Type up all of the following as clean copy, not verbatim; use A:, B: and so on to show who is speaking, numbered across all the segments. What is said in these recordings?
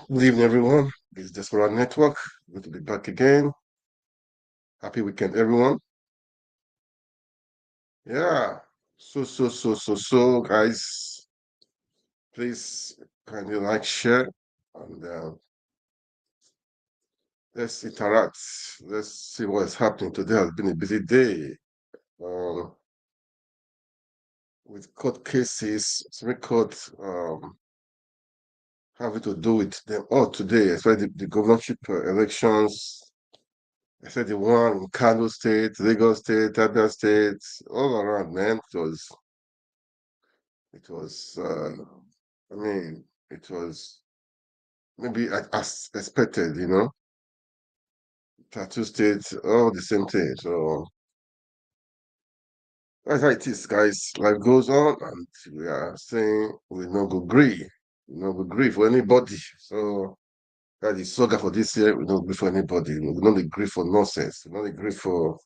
A: Good evening, everyone. This is Desperate Network. Good to be back again. Happy weekend, everyone. Yeah. Guys. Please kindly like, share, and let's interact. Let's see what is happening today. Has been a busy day. Um, with court cases, Supreme Court having to do with them all today, especially the governorship elections. I said the one in Kano State, Lagos State, Abia State, all around, man. It was, I mean, it was maybe as expected, Plateau State, all the same thing. So that's how it is, guys. Life goes on, and we are saying we no go gree. We no go gree for anybody. So that is saga for this year. We don't agree for anybody. We don't agree for nonsense. We don't agree for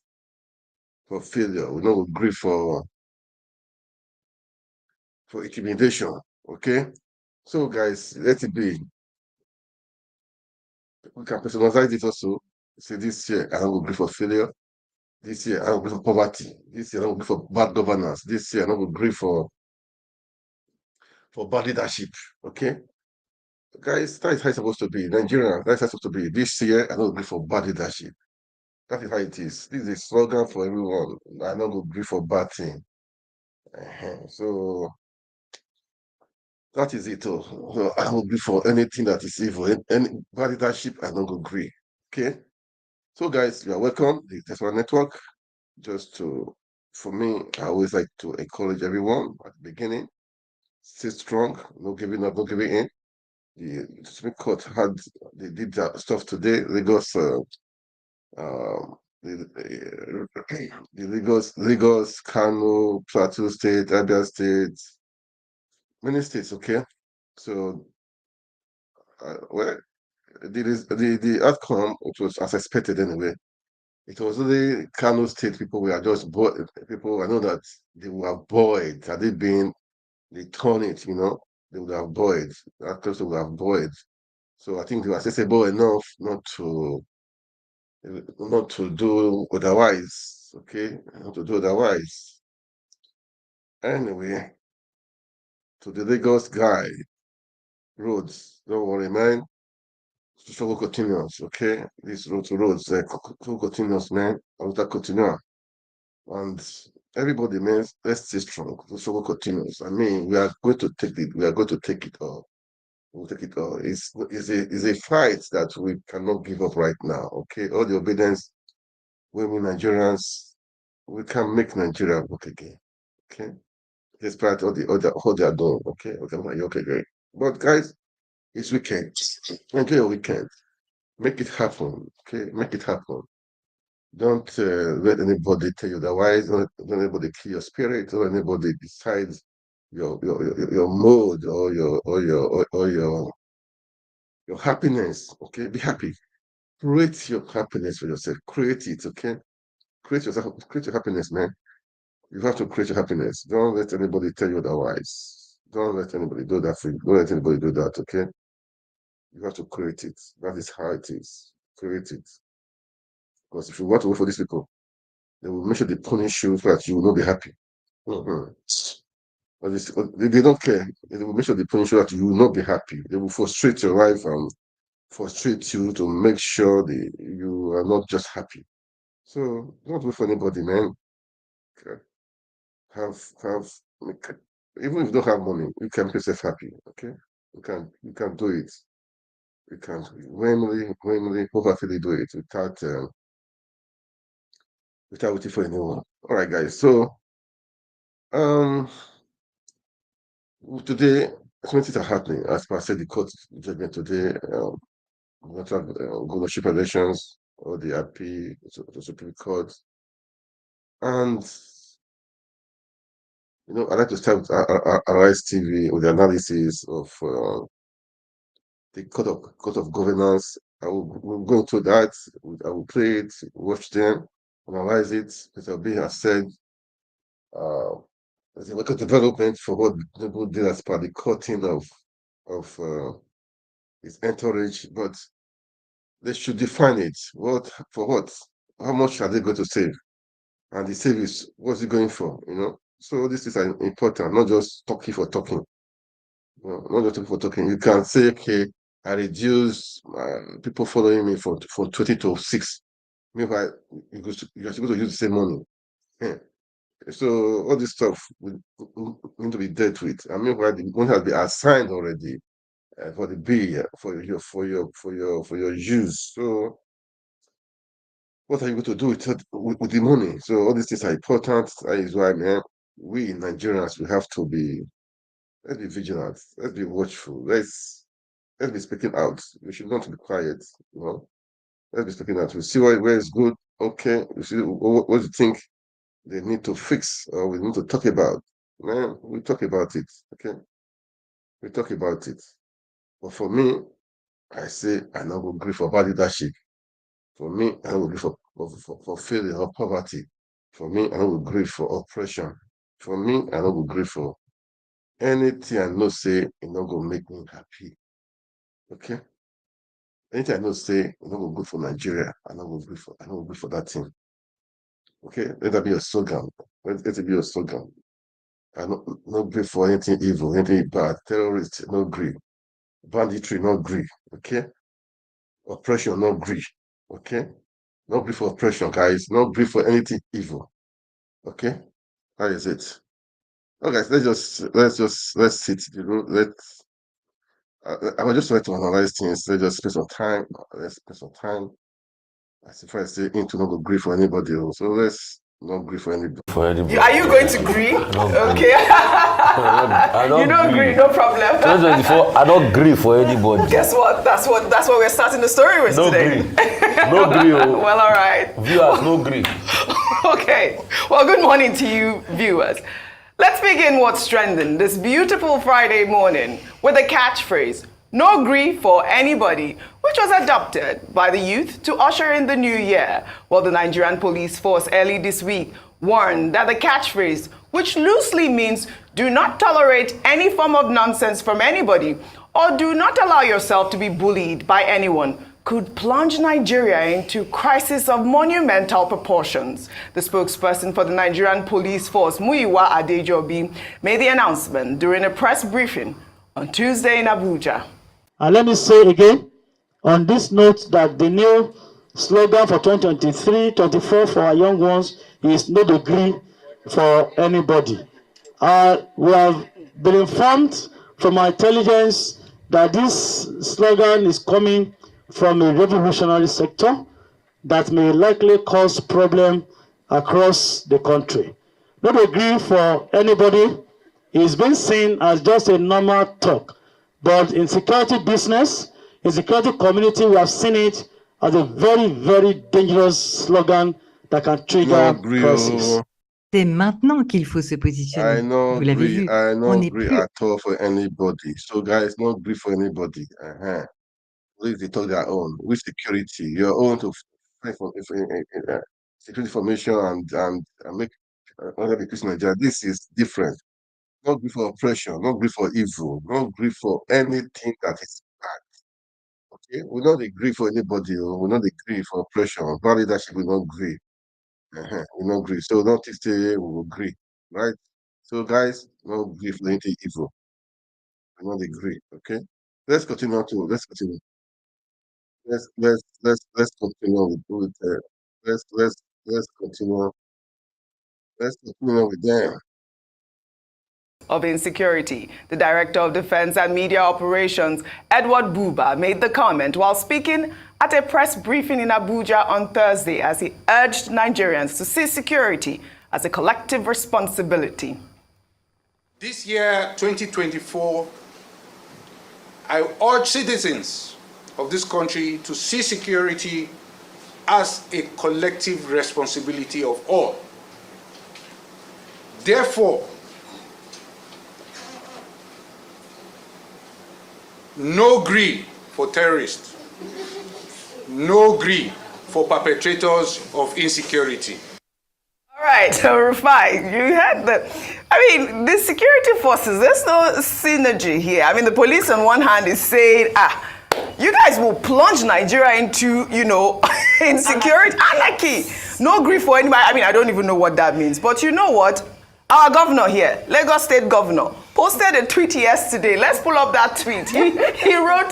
A: failure. We don't agree for intimidation. Okay. So guys, let it be. We can personalize it also. Say this year I don't agree for failure. This year I don't agree for poverty. This year I don't agree for bad governance. This year I don't agree for bad leadership. Okay, guys, that is how it's supposed to be. Nigeria, that's how it's supposed to be. This year I don't agree for bad leadership. That is how it is. This is a slogan for everyone. I don't agree for bad thing. So that is it. So I don't agree for anything that is evil. Any bad leadership, I don't agree. Okay. So guys, you are welcome. The Tesla Network. Just to, for me, I always like to encourage everyone at the beginning, stay strong, no giving up, no giving in. The Supreme Court they did that stuff today. Lagos, the Lagos, Kano, Plateau State, Abia State, many states. Okay, so well, the outcome, which was as expected anyway. It was only Kano State people were just bored. People I know that they were bored. Had they been they turn it, they would have boiled. Actors would have boiled. So I think they were accessible enough not to do otherwise. Okay, not to do otherwise. Anyway, to the Lagos guy, roads, don't worry, man. Struggle continuous, okay? This road to roads, struggle continuous, man. I will continue. And everybody, man, let's stay strong. The struggle continues. I mean, we are going to take it. We are going to take it all. We'll take it all. It's a fight that we cannot give up right now. Okay, all the obedience, women, Nigerians, we can make Nigeria work again. Okay, despite all they are doing. Okay, okay, great. But guys, it's weekend. Enjoy your weekend. Make it happen. Okay, make it happen. Don't let anybody tell you otherwise. Don't let anybody kill your spirit. Don't let anybody decide your mood or your happiness. Okay, be happy. Create your happiness for yourself. Create it. Okay, create your happiness, man. You have to create your happiness. Don't let anybody tell you otherwise. Don't let anybody do that for you. Don't let anybody do that. Okay, you have to create it. That is how it is. Create it. Because if you want to wait for these people, they will make sure they punish you so that you will not be happy. Mhm. But they don't care. They will make sure they punish you so that you will not be happy. They will frustrate your life and frustrate you to make sure you are not just happy. So don't wait for anybody, man. Okay. Have make, even if you don't have money, you can make yourself happy. Okay, you can do it. You can willingly, wholeheartedly do it without waiting for anyone. All right, guys. So um today, so many things are happening. As per said, the court judgment today. We want to have governorship elections or the AP, the Supreme Court, and I'd like to start with Arise TV with the analysis of the court of governance. We'll go into that. I will play it, watch them, analyze it. Mr. Obi has said uh, there's a work of development for what people did as part of the cutting of it's encouraged, but they should define it. For what? How much are they going to save? And the savings, what's it going for? So this is important, not just talking for talking. Not just talking for talking. You can say, okay, I reduce people following me from 20 to 6. Meanwhile, you're supposed to use the same money. Yeah. So all this stuff will need to be dealt with. And meanwhile, the money has been assigned already for the bill for your use. So what are you going to do with the money? So all these things are important. That is why, man, we Nigerians, we have to let's be vigilant. Let's be watchful. Let's be speaking out. We should not be quiet. Let's be speaking out. We see where is good. Okay. We see what do you think they need to fix or we need to talk about. Man, we talk about it. Okay. We talk about it. But for me, I say I not go agree for bad leadership. For me, I don't agree for failure or poverty. For me, I don't agree for oppression. For me, I don't agree for anything I know say it not gonna make me happy. Okay? Anything I know say it not gonna good for Nigeria, I don't agree for that thing. Okay? Let that be a slogan. Let it be a slogan. I not agree for anything evil, anything bad, terrorists, no agree. Banditry, no agree. Okay? Oppression, no agree. Okay? No agree for oppression, guys. No agree for anything evil. Okay? How is it? Oh, guys, let's sit. I was just trying to analyze things. Let's just spend some time. Let's spend some time. As if I say into not agree for anybody else. So let's not agree for anybody.
B: Are you going to agree? Okay. You don't agree, no problem.
C: 2024, I don't agree for anybody.
B: Guess what? That's what we're starting the story with today.
C: No agree.
B: Well, all right.
C: Viewers, no agree.
B: Okay. Well, good morning to you, viewers. Let's begin what's trending this beautiful Friday morning with a catchphrase, no gree for anybody, which was adopted by the youth to usher in the new year. Well, the Nigerian police force early this week warned that the catchphrase, which loosely means do not tolerate any form of nonsense from anybody or do not allow yourself to be bullied by anyone, could plunge Nigeria into crisis of monumental proportions. The spokesperson for the Nigerian police force, Muyiwa Adejobi, made the announcement during a press briefing on Tuesday in Abuja.
D: And let me say again, on this note, that the new slogan for 2023-24 for our young ones is no degree for anybody. We have been informed from our intelligence that this slogan is coming from a revolutionary sector that may likely cause problem across the country. No degree for anybody is being seen as just a normal talk. But in security business, in security community, we have seen it as a very, very dangerous slogan that can trigger crisis.
E: C'est maintenant qu'il faut se positionner. Vous l'avez vu,
A: on n'est plus at all for anybody. So guys, no agree for anybody. Please, they talk their own. With security, your own to fight for security information and make other people in Nigeria. This is different. Not agree for oppression, not agree for evil, not agree for anything that is bad. Okay, we don't agree for anybody. We don't agree for oppression. Bad leadership, we don't agree. We don't agree. So don't say we will agree, right? So guys, don't agree for anything evil. We don't agree. Okay, let's continue. Let's continue. Let's continue with let's continue. Let's continue with them.
B: Of insecurity. The Director of Defense and Media Operations, Edward Buba, made the comment while speaking at a press briefing in Abuja on Thursday as he urged Nigerians to see security as a collective responsibility.
F: This year, 2024, I urge citizens of this country to see security as a collective responsibility of all. Therefore, no gree for terrorists, no gree for perpetrators of insecurity.
B: All right, so Rufai, you had the security forces, there's no synergy here. I mean, the police on one hand is saying, You guys will plunge Nigeria into, insecurity, anarchy. No grief for anybody. I mean, I don't even know what that means. But you know what? Our governor here, Lagos State Governor, posted a tweet yesterday. Let's pull up that tweet. He wrote,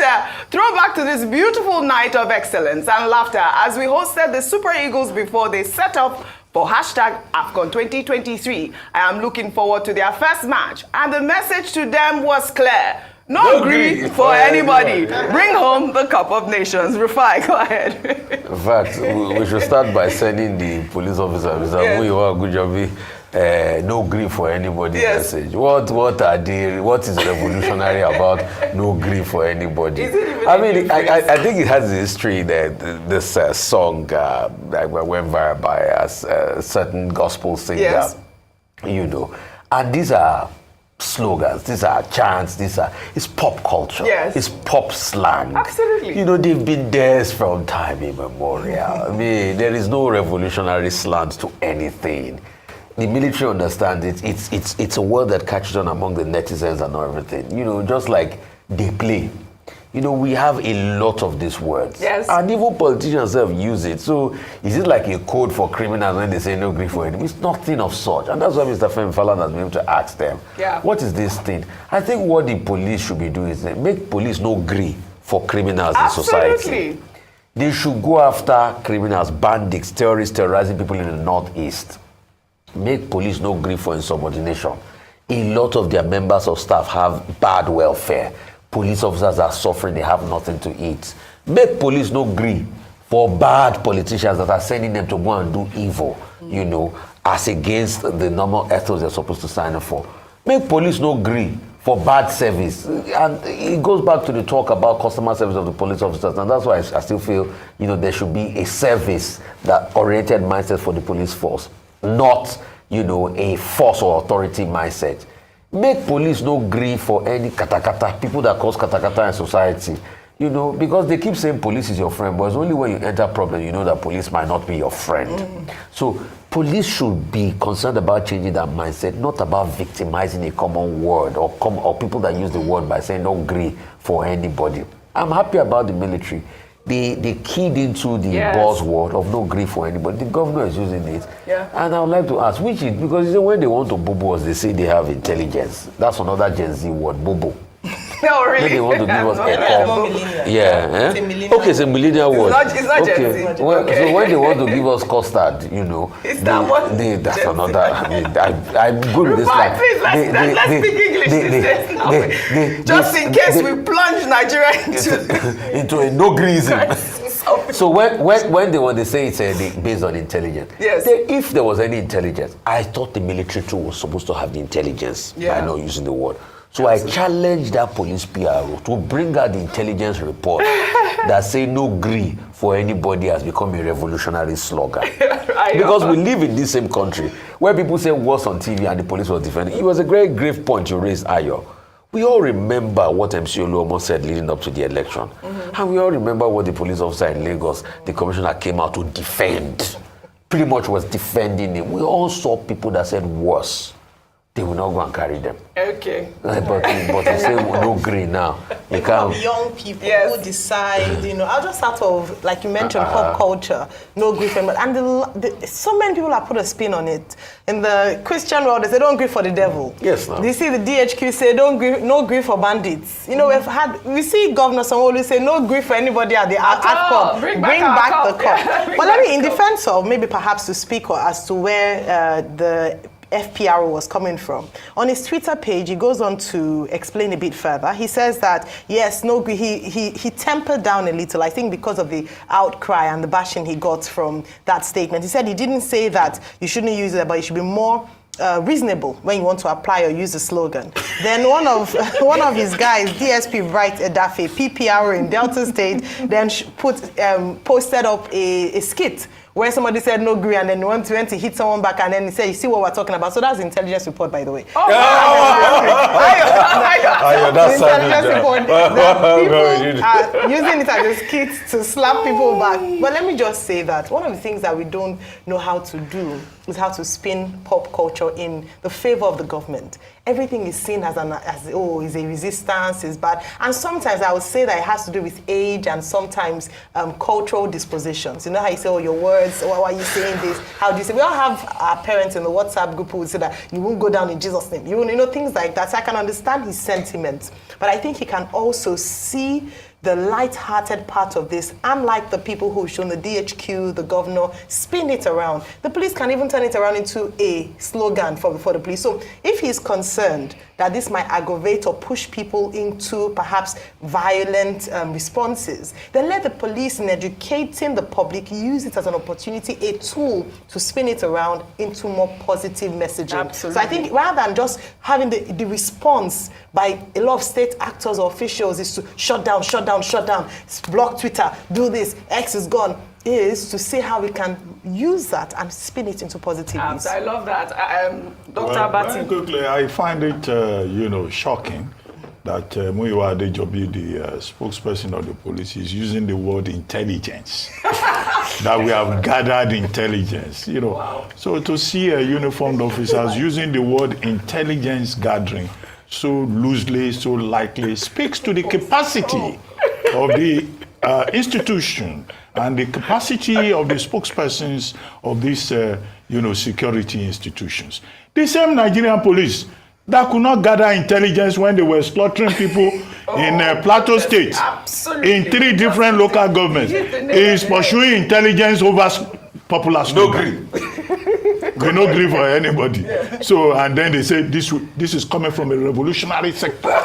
B: throwback to this beautiful night of excellence and laughter as we hosted the Super Eagles before they set up for hashtag AFCON 2023. I am looking forward to their first match. And the message to them was clear. No gree for anybody. Bring home the Cup of Nations. Rufai, go ahead.
C: In fact, we should start by sending the police officer, Mr. Muyiwa Gujabi, no grief for anybody message. What is revolutionary about no grief for anybody? I mean, I think it has a history that this song that went viral by a certain gospel singer, and these are slogans, these are chants, it's pop culture, it's pop slang.
B: Absolutely.
C: They've been there from time immemorial. I mean, there is no revolutionary slant to anything. The military understands it. It's a word that catches on among the netizens and everything. Just like they play. We have a lot of these words.
B: Yes.
C: And even politicians have used it. So is it like a code for criminals when they say no grief for enemy? It's nothing of such. And that's why Mr. Femi Falana has been able to ask them, what is this thing? I think what the police should be doing is make police no gree for criminals in society. They should go after criminals, bandits, terrorists, terrorizing people in the Northeast. Make police no gree for insubordination. A lot of their members of staff have bad welfare. Police officers are suffering, they have nothing to eat. Make police no gree for bad politicians that are sending them to go and do evil, as against the normal ethos they're supposed to sign up for. Make police no gree for bad service. And it goes back to the talk about customer service of the police officers. And that's why I still feel, there should be a service that oriented mindset for the police force, not, a force or authority mindset. Make police no gree for any katakata, people that cause katakata in society. Because they keep saying police is your friend, but it's only when you enter problem, that police might not be your friend. So police should be concerned about changing that mindset, not about victimizing a common word or people that use the word by saying no gree for anybody. I'm happy about the military. They keyed into the buzzword of no grief for anybody. The governor is using it. And I would like to ask, because when they want to bobo us, they say they have intelligence. That's another Gen Z word, bobo.
B: No, really?
C: When they want to give us Okay, it's a millennial word.
B: It's not Gen Z.
C: So when they want to give us custard,
B: Is that what?
C: That's another. I mean, I'm good with this.
B: Please, let's speak English. Just in case we plunge Nigeria
C: into a no greasing. So when they say it's based on intelligence, if there was any intelligence, I thought the military too was supposed to have the intelligence by not using the word. So I challenged that police PRO to bring out the intelligence report that say no gree for anybody has become a revolutionary slogan. Because we live in this same country where people say words on TV and the police was defending. It was a great grave point you raised, Ayo. We all remember what MC Oluomo said leading up to the election. And we all remember what the police officer in Lagos, the commissioner, came out to defend. Pretty much was defending him. We all saw people that said worse. They will not go and carry them.
B: Okay.
C: But you say no gree now. You can't.
G: Young people who decide, I'll just start off, like you mentioned, pop culture, no grief. And so many people have put a spin on it. In the Christian world, they say don't grieve for the devil.
C: Yes, no.
G: You see the DHQ say no grief for bandits. We see Governor Sanwo-Olu say no grief for anybody at the AFCON. Bring back the cup. But let me, in defense of maybe perhaps to speak as to where the FPRO was coming from. On his Twitter page, he goes on to explain a bit further. He says that, yes, no, he tempered down a little, I think because of the outcry and the bashing he got from that statement. He said he didn't say that you shouldn't use it, but you should be more reasonable when you want to apply or use the slogan. Then one of his guys, DSP Bright Edafe, PPR in Delta State, then posted up a skit where somebody said no gree and then went to hit someone back and then he said, you see what we're talking about? So that's the intelligence report, by the way.
C: That's
G: intelligence report. People are using it as a skit to slap people back. But let me just say that one of the things that we don't know how to do is how to spin pop culture in the favor of the government. everything is seen as oh, is a resistance, is bad. And sometimes I would say that it has to do with age and sometimes cultural dispositions. You know how you say, oh, your words, why are you saying this? How do you say? We all have our parents in the WhatsApp group who would say that you won't go down in Jesus' name. You know, things like that. So I can understand his sentiments. But I think he can also see the light-hearted part of this, unlike the people who've shown the DHQ, the governor, spin it around. The police can even turn it around into a slogan for the police. So if he's concerned that this might aggravate or push people into perhaps violent responses, then let the police, in educating the public, use it as an opportunity, a tool to spin it around into more positive messaging.
B: Absolutely.
G: So I think rather than just having the response by a lot of state actors or officials is to shut down, block Twitter, do this, X is gone, is to see how we can use that and spin it into positiveness.
B: I love that. Dr.
H: Well,
B: Abati.
H: very quickly, I find it, shocking that Muyiwa Adejobi, the spokesperson of the police, is using the word intelligence. That we have gathered intelligence, Wow. So to see uniformed officers using the word intelligence gathering so loosely, so lightly, speaks to the capacity of the institution and the capacity of the spokespersons of these, security institutions. The same Nigerian police that could not gather intelligence when they were slaughtering people in Plateau State, in 3 different local governments, is pursuing intelligence over popular slogan. We no agree for anybody. So, and then they say this is coming from a revolutionary sector.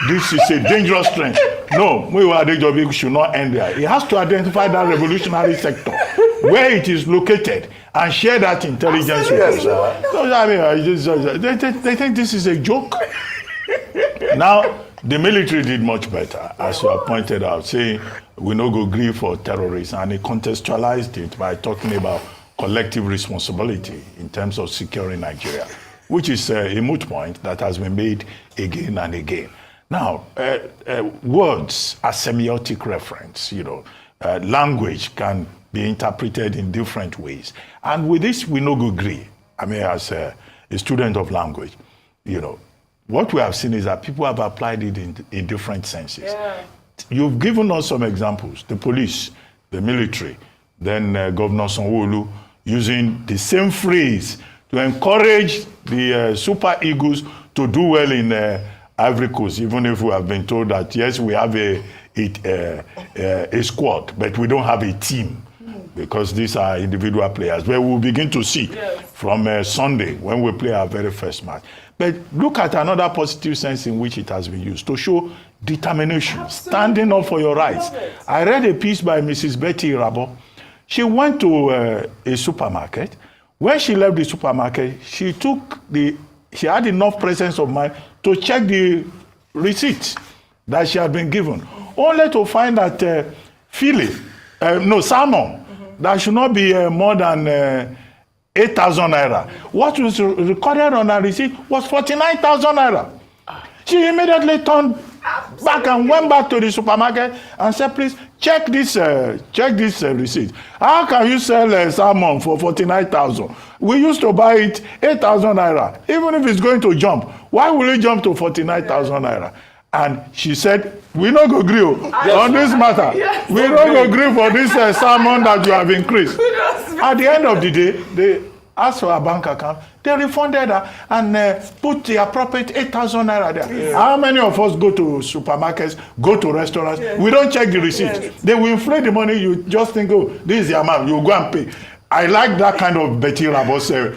H: This is a dangerous trend. No, Muyiwa Adejobi should not end there. He has to identify that revolutionary sector, where it is located, and share that intelligence with us. So, I mean, they think this is a joke. Now, the military did much better, as you have pointed out, saying we no go gree for terrorists, and he contextualized it by talking about collective responsibility in terms of securing Nigeria, which is a moot point that has been made again and again. Now, words are semiotic reference, language can be interpreted in different ways. And with this, we no go agree. I mean, as a student of language, what we have seen is that people have applied it in different senses.
B: Yeah.
H: You've given us some examples, the police, the military, then Governor Sanwo-Olu using the same phrase to encourage the Super Eagles to do well in Ivory Coast, even if we have been told that, yes, we have a squad, but we don't have a team because these are individual players. But we'll begin to see from Sunday when we play our very first match. But look at another positive sense in which it has been used to show determination, standing up for your rights. I read a piece by Mrs. Betty Rabo. She went to a supermarket. When she left the supermarket, she had enough presence of mind to check the receipt that she had been given, only to find that salmon, that should not be more than 8,000 naira. What was recorded on her receipt was 49,000 naira. She immediately turned back and went back to the supermarket and said, please check this receipt. How can you sell salmon for 49,000? We used to buy it 8,000 naira. Even if it's going to jump, why will it jump to 49,000 naira? And she said, we no go agree on this matter. Yes. We no go agree for this salmon that you have increased. At the end of the day, they asked for a bank account. They refunded her and put the appropriate 8,000 naira there. Yes. How many of us go to supermarkets, go to restaurants? Yes. We don't check the receipt. Yes. They will inflate the money. You just think, oh, this is the amount. You go and pay. I like that kind of Betty Rabo say,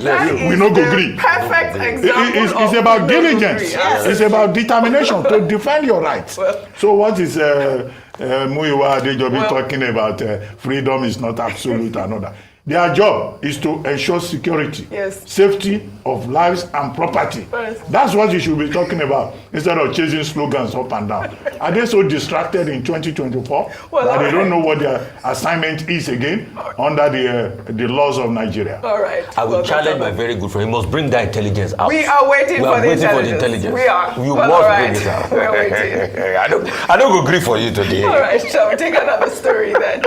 H: we no go green.
B: Perfect example.
H: It's about diligence. Yes. It's about determination to defend your rights. So what is Muyiwa Adejobi talking about? Freedom is not absolute and all that. Their job is to ensure security, safety of lives and property. That's what you should be talking about instead of chasing slogans up and down. Are they so distracted in 2024 that they don't know what their assignment is again under the laws of Nigeria?
B: All right.
C: I will challenge my very good friend. He must bring that intelligence out.
B: We are waiting for the intelligence. We are.
C: You must bring it out.
B: We're waiting.
C: I don't agree for you today.
B: All right. Shall we take another story then?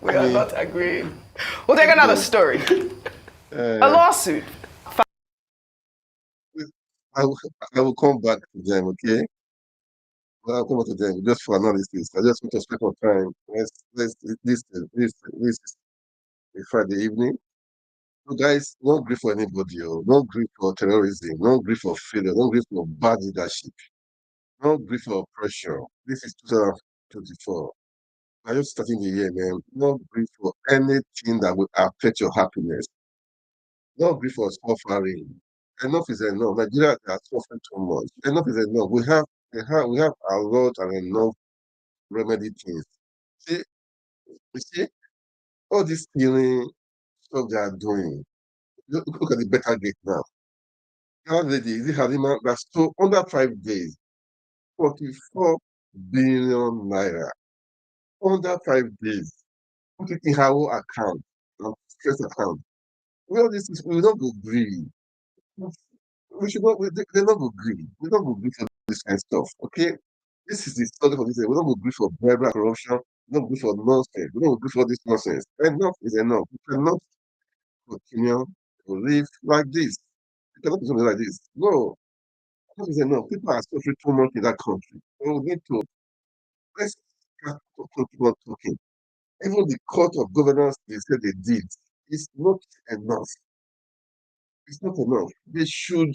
B: We are not agreeing. We'll take another story. A lawsuit.
A: I will come back to them, okay? Well, I'll come back to them just for analysis. I just want to spend more time. This is a Friday evening. So guys, no grief for anybody, no grief for terrorism, no grief for failure, no grief for bad leadership, no grief for oppression. This is 2024. I'm just starting the year, man. No grief for anything that will affect your happiness. No grief for suffering. Enough is enough. Nigeria has suffered too much. Enough is enough. We have a lot and enough remedy things. See, you see, all this healing stuff they are doing. Look at the better gate now. That lady, is it Halima, that stole under 5 days, 44 billion naira. Under 5 days. Put it in her own account, stress account. Well, this is, we don't go green. We should not, they don't go green. We don't go green for this kind of stuff, okay? This is the study for this. We don't go green for bribery and corruption. We don't go for nonsense. We don't go green for this nonsense. Enough is enough. We cannot continue to live like this. We cannot continue like this. No, enough is enough. People are suffering too much in that country. So we need to, let's start talking. Even the court of governance, they said they did. It's not enough. It's not enough. They should,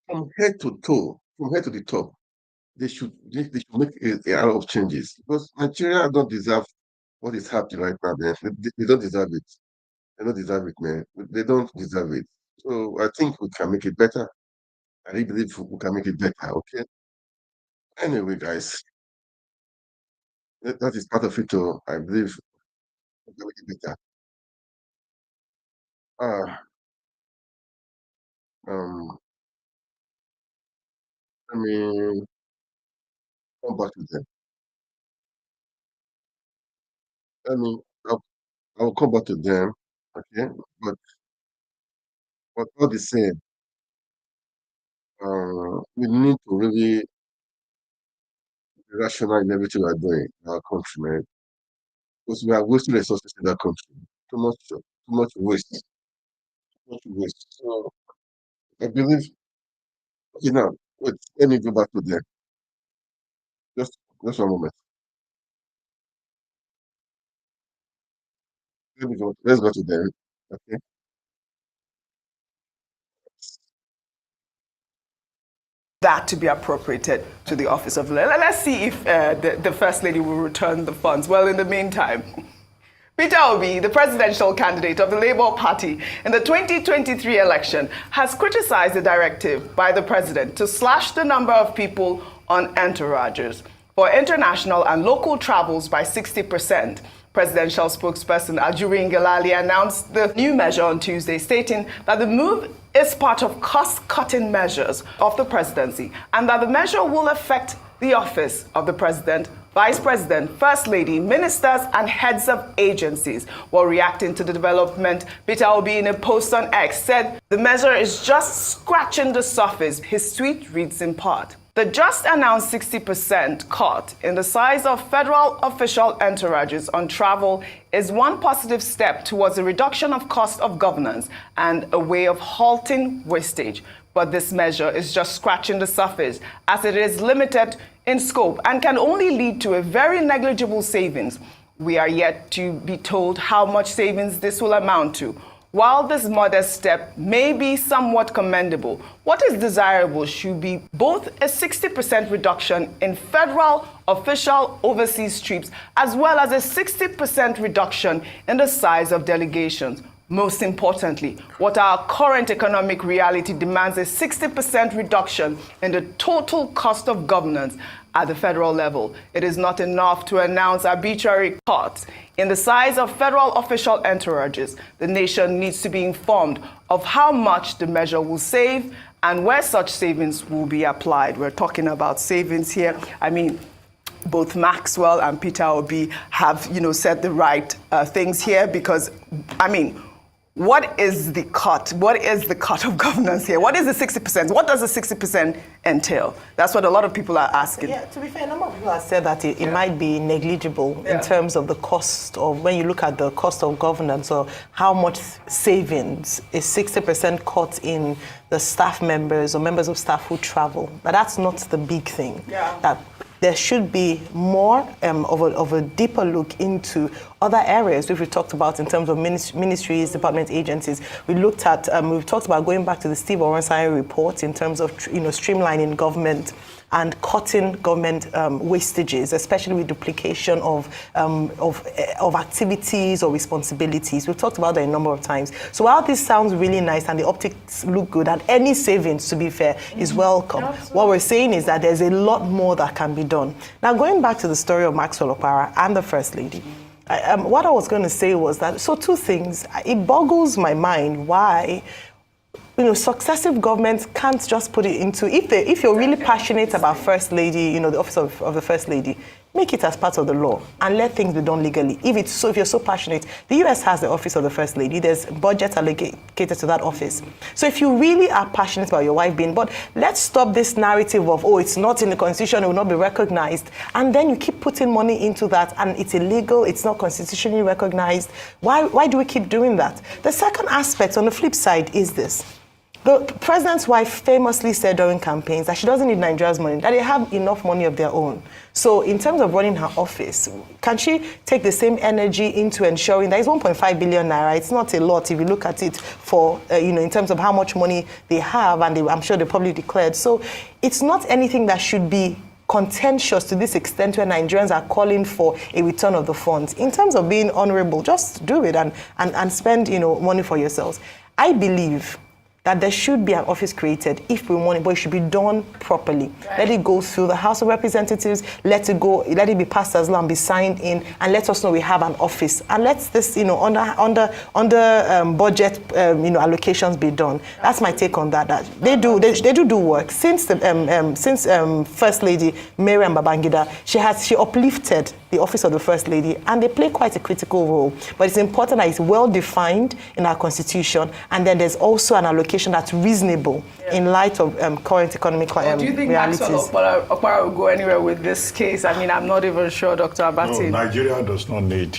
A: from head to toe, from head to the top, they should make a lot of changes, because Nigeria don't deserve what is happening right now, man. They don't deserve it. They don't deserve it, man. They don't deserve it. So I think we can make it better. I really believe we can make it better, okay? Anyway, guys, that is part of it too. I believe we can make it better. Um, let me come back to them. Let me, I'll come back to them, okay? But all the same, we need to really be rational in everything we're doing in our country, man. Because we are wasting resources in that country. Too much waste. Too much waste. So I believe, okay, now, wait, let me go back to them. Just one moment. Let's go to them. Okay.
B: That to be appropriated to the office of let's see if the First Lady will return the funds. Well, in the meantime, Peter Obi, the presidential candidate of the Labour Party in the 2023 election, has criticized the directive by the president to slash the number of people on entourages for international and local travels by 60%. Presidential spokesperson Ajuri Ngelale announced the new measure on Tuesday, stating that the move is part of cost-cutting measures of the presidency and that the measure will affect the office of the president, vice president, first lady, ministers, and heads of agencies. While reacting to the development, Peter Obi, in a post on X, said the measure is just scratching the surface. His tweet reads in part: the just announced 60% cut in the size of federal official entourages on travel is one positive step towards a reduction of cost of governance and a way of halting wastage. But this measure is just scratching the surface, as it is limited in scope and can only lead to a very negligible savings. We are yet to be told how much savings this will amount to. While this modest step may be somewhat commendable, what is desirable should be both a 60% reduction in federal official overseas trips, as well as a 60% reduction in the size of delegations. Most importantly, what our current economic reality demands a 60% reduction in the total cost of governance at the federal level. It is not enough to announce arbitrary cuts in the size of federal official entourages. The nation needs to be informed of how much the measure will save and where such savings will be applied. We're talking about savings here. I mean, both Maxwell and Peter Obi have, said the right things here, because, I mean, what is the cut? What is the cut of governance here? What is the 60%? What does the 60% entail? That's what a lot of people are asking.
G: Yeah, to be fair, a number of people have said that it might be negligible in terms of the cost of, when you look at the cost of governance or how much savings is 60% cut in the staff members or members of staff who travel. But that's not the big thing. That there should be more of a deeper look into other areas which we talked about in terms of ministries, department, agencies. We looked at, we've talked about going back to the Steve Owensanya report in terms of streamlining government and cutting government wastages, especially with duplication of activities or responsibilities. We've talked about that a number of times. So while this sounds really nice and the optics look good, and any savings, to be fair, is welcome, what we're saying is that there's a lot more that can be done. Now, going back to the story of Maxwell Okpara and the First Lady, what I was going to say was that, so two things. It boggles my mind why successive governments can't just put it into, if you're really passionate about First Lady, the office of the First Lady, make it as part of the law and let things be done legally. If you're so passionate, the US has the office of the First Lady. There's budget allocated to that office. So if you really are passionate about your wife being, but let's stop this narrative of, it's not in the Constitution, it will not be recognized. And then you keep putting money into that and it's illegal, it's not constitutionally recognized. Why do we keep doing that? The second aspect on the flip side is this. The president's wife famously said during campaigns that she doesn't need Nigeria's money, that they have enough money of their own. So in terms of running her office, can she take the same energy into ensuring that it's 1.5 billion naira? It's not a lot if you look at it for, in terms of how much money they have, and I'm sure they probably declared. So it's not anything that should be contentious to this extent where Nigerians are calling for a return of the funds. In terms of being honorable, just do it and spend, money for yourselves. I believe that there should be an office created if we want it, but it should be done properly. Right. Let it go through the House of Representatives, let it be passed as law and be signed in, and let us know we have an office. And let this, under budget, allocations be done. That's my take on that. That they do work. Since First Lady Mariam Babangida, she uplifted the office of the First Lady, and they play quite a critical role. But it's important that it's well defined in our Constitution, and then there's also an allocation that's reasonable in light of current economic realities.
B: Do you think Maxwell Okpara will go anywhere with this case? I mean, I'm not even sure, Dr. Abati.
H: No, Nigeria does not need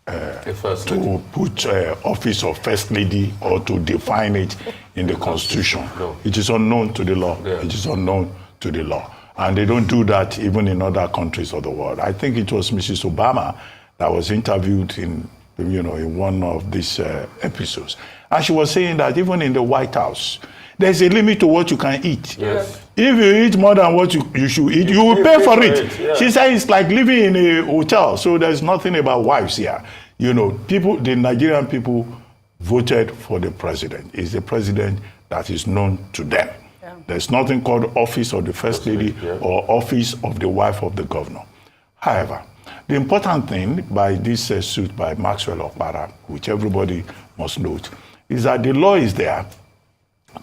H: to put office of First Lady or to define it in the Constitution. No. It is unknown to the law. Yeah. It is unknown to the law. And they don't do that even in other countries of the world. I think it was Mrs. Obama that was interviewed in one of these episodes. And she was saying that even in the White House, there's a limit to what you can eat. Yes. If you eat more than what you should eat, you will pay for it. Yeah. She said it's like living in a hotel, so there's nothing about wives here. The Nigerian people voted for the president. It's the president that is known to them. Yeah. There's nothing called office of the First Lady or office of the wife of the governor. However, the important thing by this suit by Maxwell Okpara, which everybody must note, is that the law is there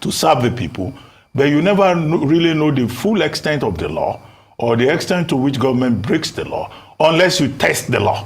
H: to serve the people, but you never really know the full extent of the law or the extent to which government breaks the law unless you test the law.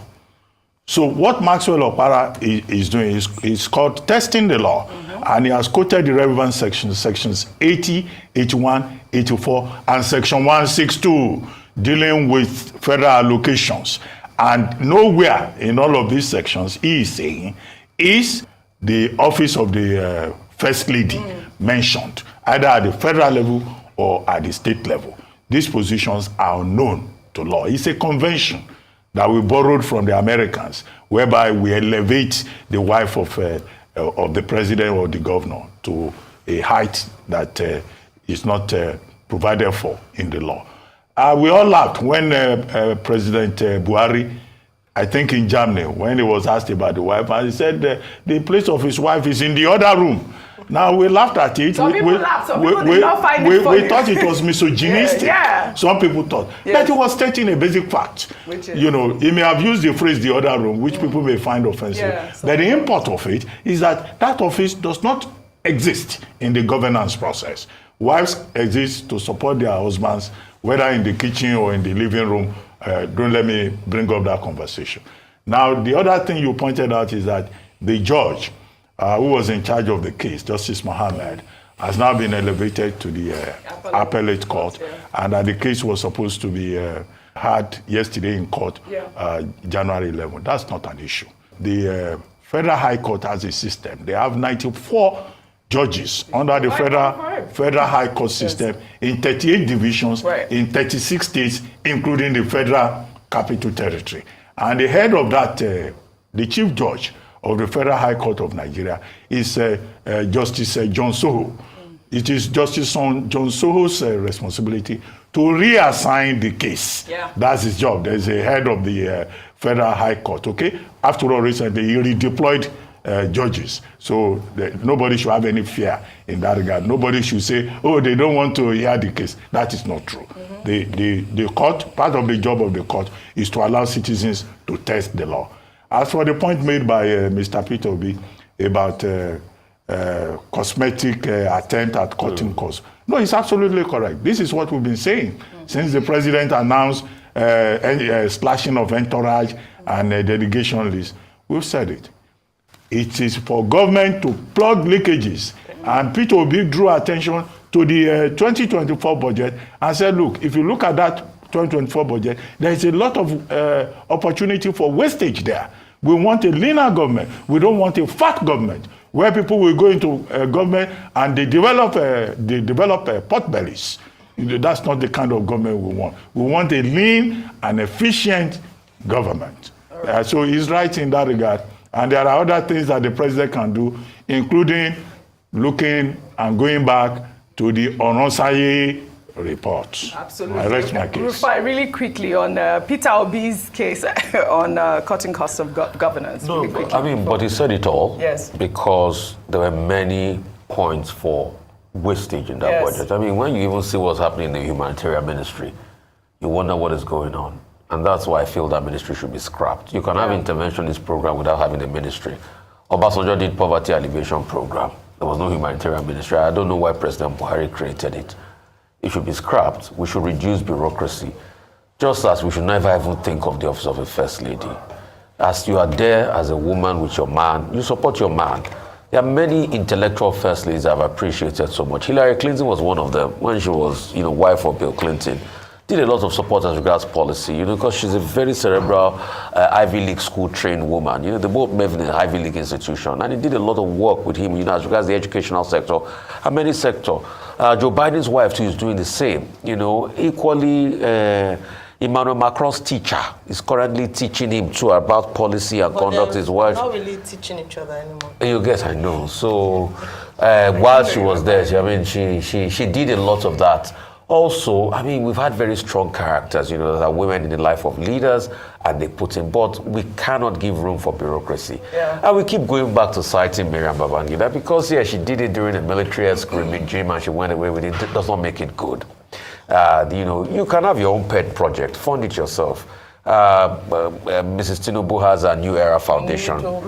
H: So what Maxwell Okpara is doing is called testing the law. And he has quoted the relevant sections 80, 81, 84, and section 162, dealing with federal allocations. And nowhere in all of these sections, he is saying, is the office of the First Lady mentioned, either at the federal level or at the state level. These positions are unknown to law. It's a convention that we borrowed from the Americans, whereby we elevate the wife of the president or the governor to a height that is not provided for in the law. We all laughed when President Buhari, I think in Germany, when he was asked about the wife, and he said the place of his wife is in the other room. Now, we laughed at it.
B: Some people laughed. Some people did not find it funny.
H: We thought it was misogynistic.
B: Yeah.
H: Some people thought. Yes. But he was stating a basic fact. Which is? He may have used the phrase the other room, which people may find offensive. Yeah, but the import of it is that office does not exist in the governance process. Wives exist to support their husbands, whether in the kitchen or in the living room. Don't let me bring up that conversation. Now, the other thing you pointed out is that the judge who was in charge of the case, Justice Mohammed, has now been elevated to the appellate court, and that the case was supposed to be heard yesterday in court, January 11. That's not an issue. The Federal High Court has a system. They have 94 judges under the Federal High Court system in 38 divisions in 36 states, including the Federal Capital Territory. And the head of that, the Chief Judge of the Federal High Court of Nigeria is Justice John Soho. It is Justice John Soho's responsibility to reassign the case. That's his job. There's a head of the Federal High Court, okay? After all, recently he redeployed judges. So nobody should have any fear in that regard. Nobody should say, oh, they don't want to hear the case. That is not true. The court, part of the job of the court is to allow citizens to test the law. As for the point made by Mr. Peter Obi about cosmetic attempt at cutting costs, no, it's absolutely correct. This is what we've been saying since the president announced slashing of entourage and delegation list. We've said it. It is for government to plug leakages. And Peter Obi drew attention to the 2024 budget and said, look, if you look at that 2024 budget, there is a lot of opportunity for wastage there. We want a leaner government. We don't want a fat government where people will go into government and they develop pot bellies. That's not the kind of government we want. We want a lean and efficient government. So he's right in that regard. And there are other things that the president can do, including looking and going back to the Onosaye report.
B: Absolutely.
H: I rest my case.
B: Rufai, really quickly on Peter Obi's case on cutting costs of governance.
C: No, I mean, but he said it all.
B: Yes.
C: Because there were many points for wastage in that budget. I mean, when you even see what's happening in the humanitarian ministry, you wonder what is going on. And that's why I feel that ministry should be scrapped. You can have interventionist program without having a ministry. Obasanjo did poverty alleviation program. There was no humanitarian ministry. I don't know why President Buhari created it. It should be scrapped. We should reduce bureaucracy. Just as we should never even think of the office of a first lady. As you are there as a woman with your man, you support your man. There are many intellectual first ladies I've appreciated so much. Hillary Clinton was one of them when she was, wife of Bill Clinton. Did a lot of support as regards policy, because she's a very cerebral Ivy League school trained woman. They both met in an Ivy League institution, and he did a lot of work with him, as regards the educational sector and many sector. Joe Biden's wife too is doing the same. Equally, Emmanuel Macron's teacher is currently teaching him too about policy and conduct. His wife.
G: Not really teaching each other anymore.
C: You guess I know. So while she was there, she did a lot of that. Also, we've had very strong characters, that are women in the life of leaders, and they put in, but we cannot give room for bureaucracy. And we keep going back to citing Miriam Babangida because, she did it during a military regime and she went away with it. It does not make it good. You can have your own pet project, fund it yourself. Mrs. Tinubu has a New Era Foundation or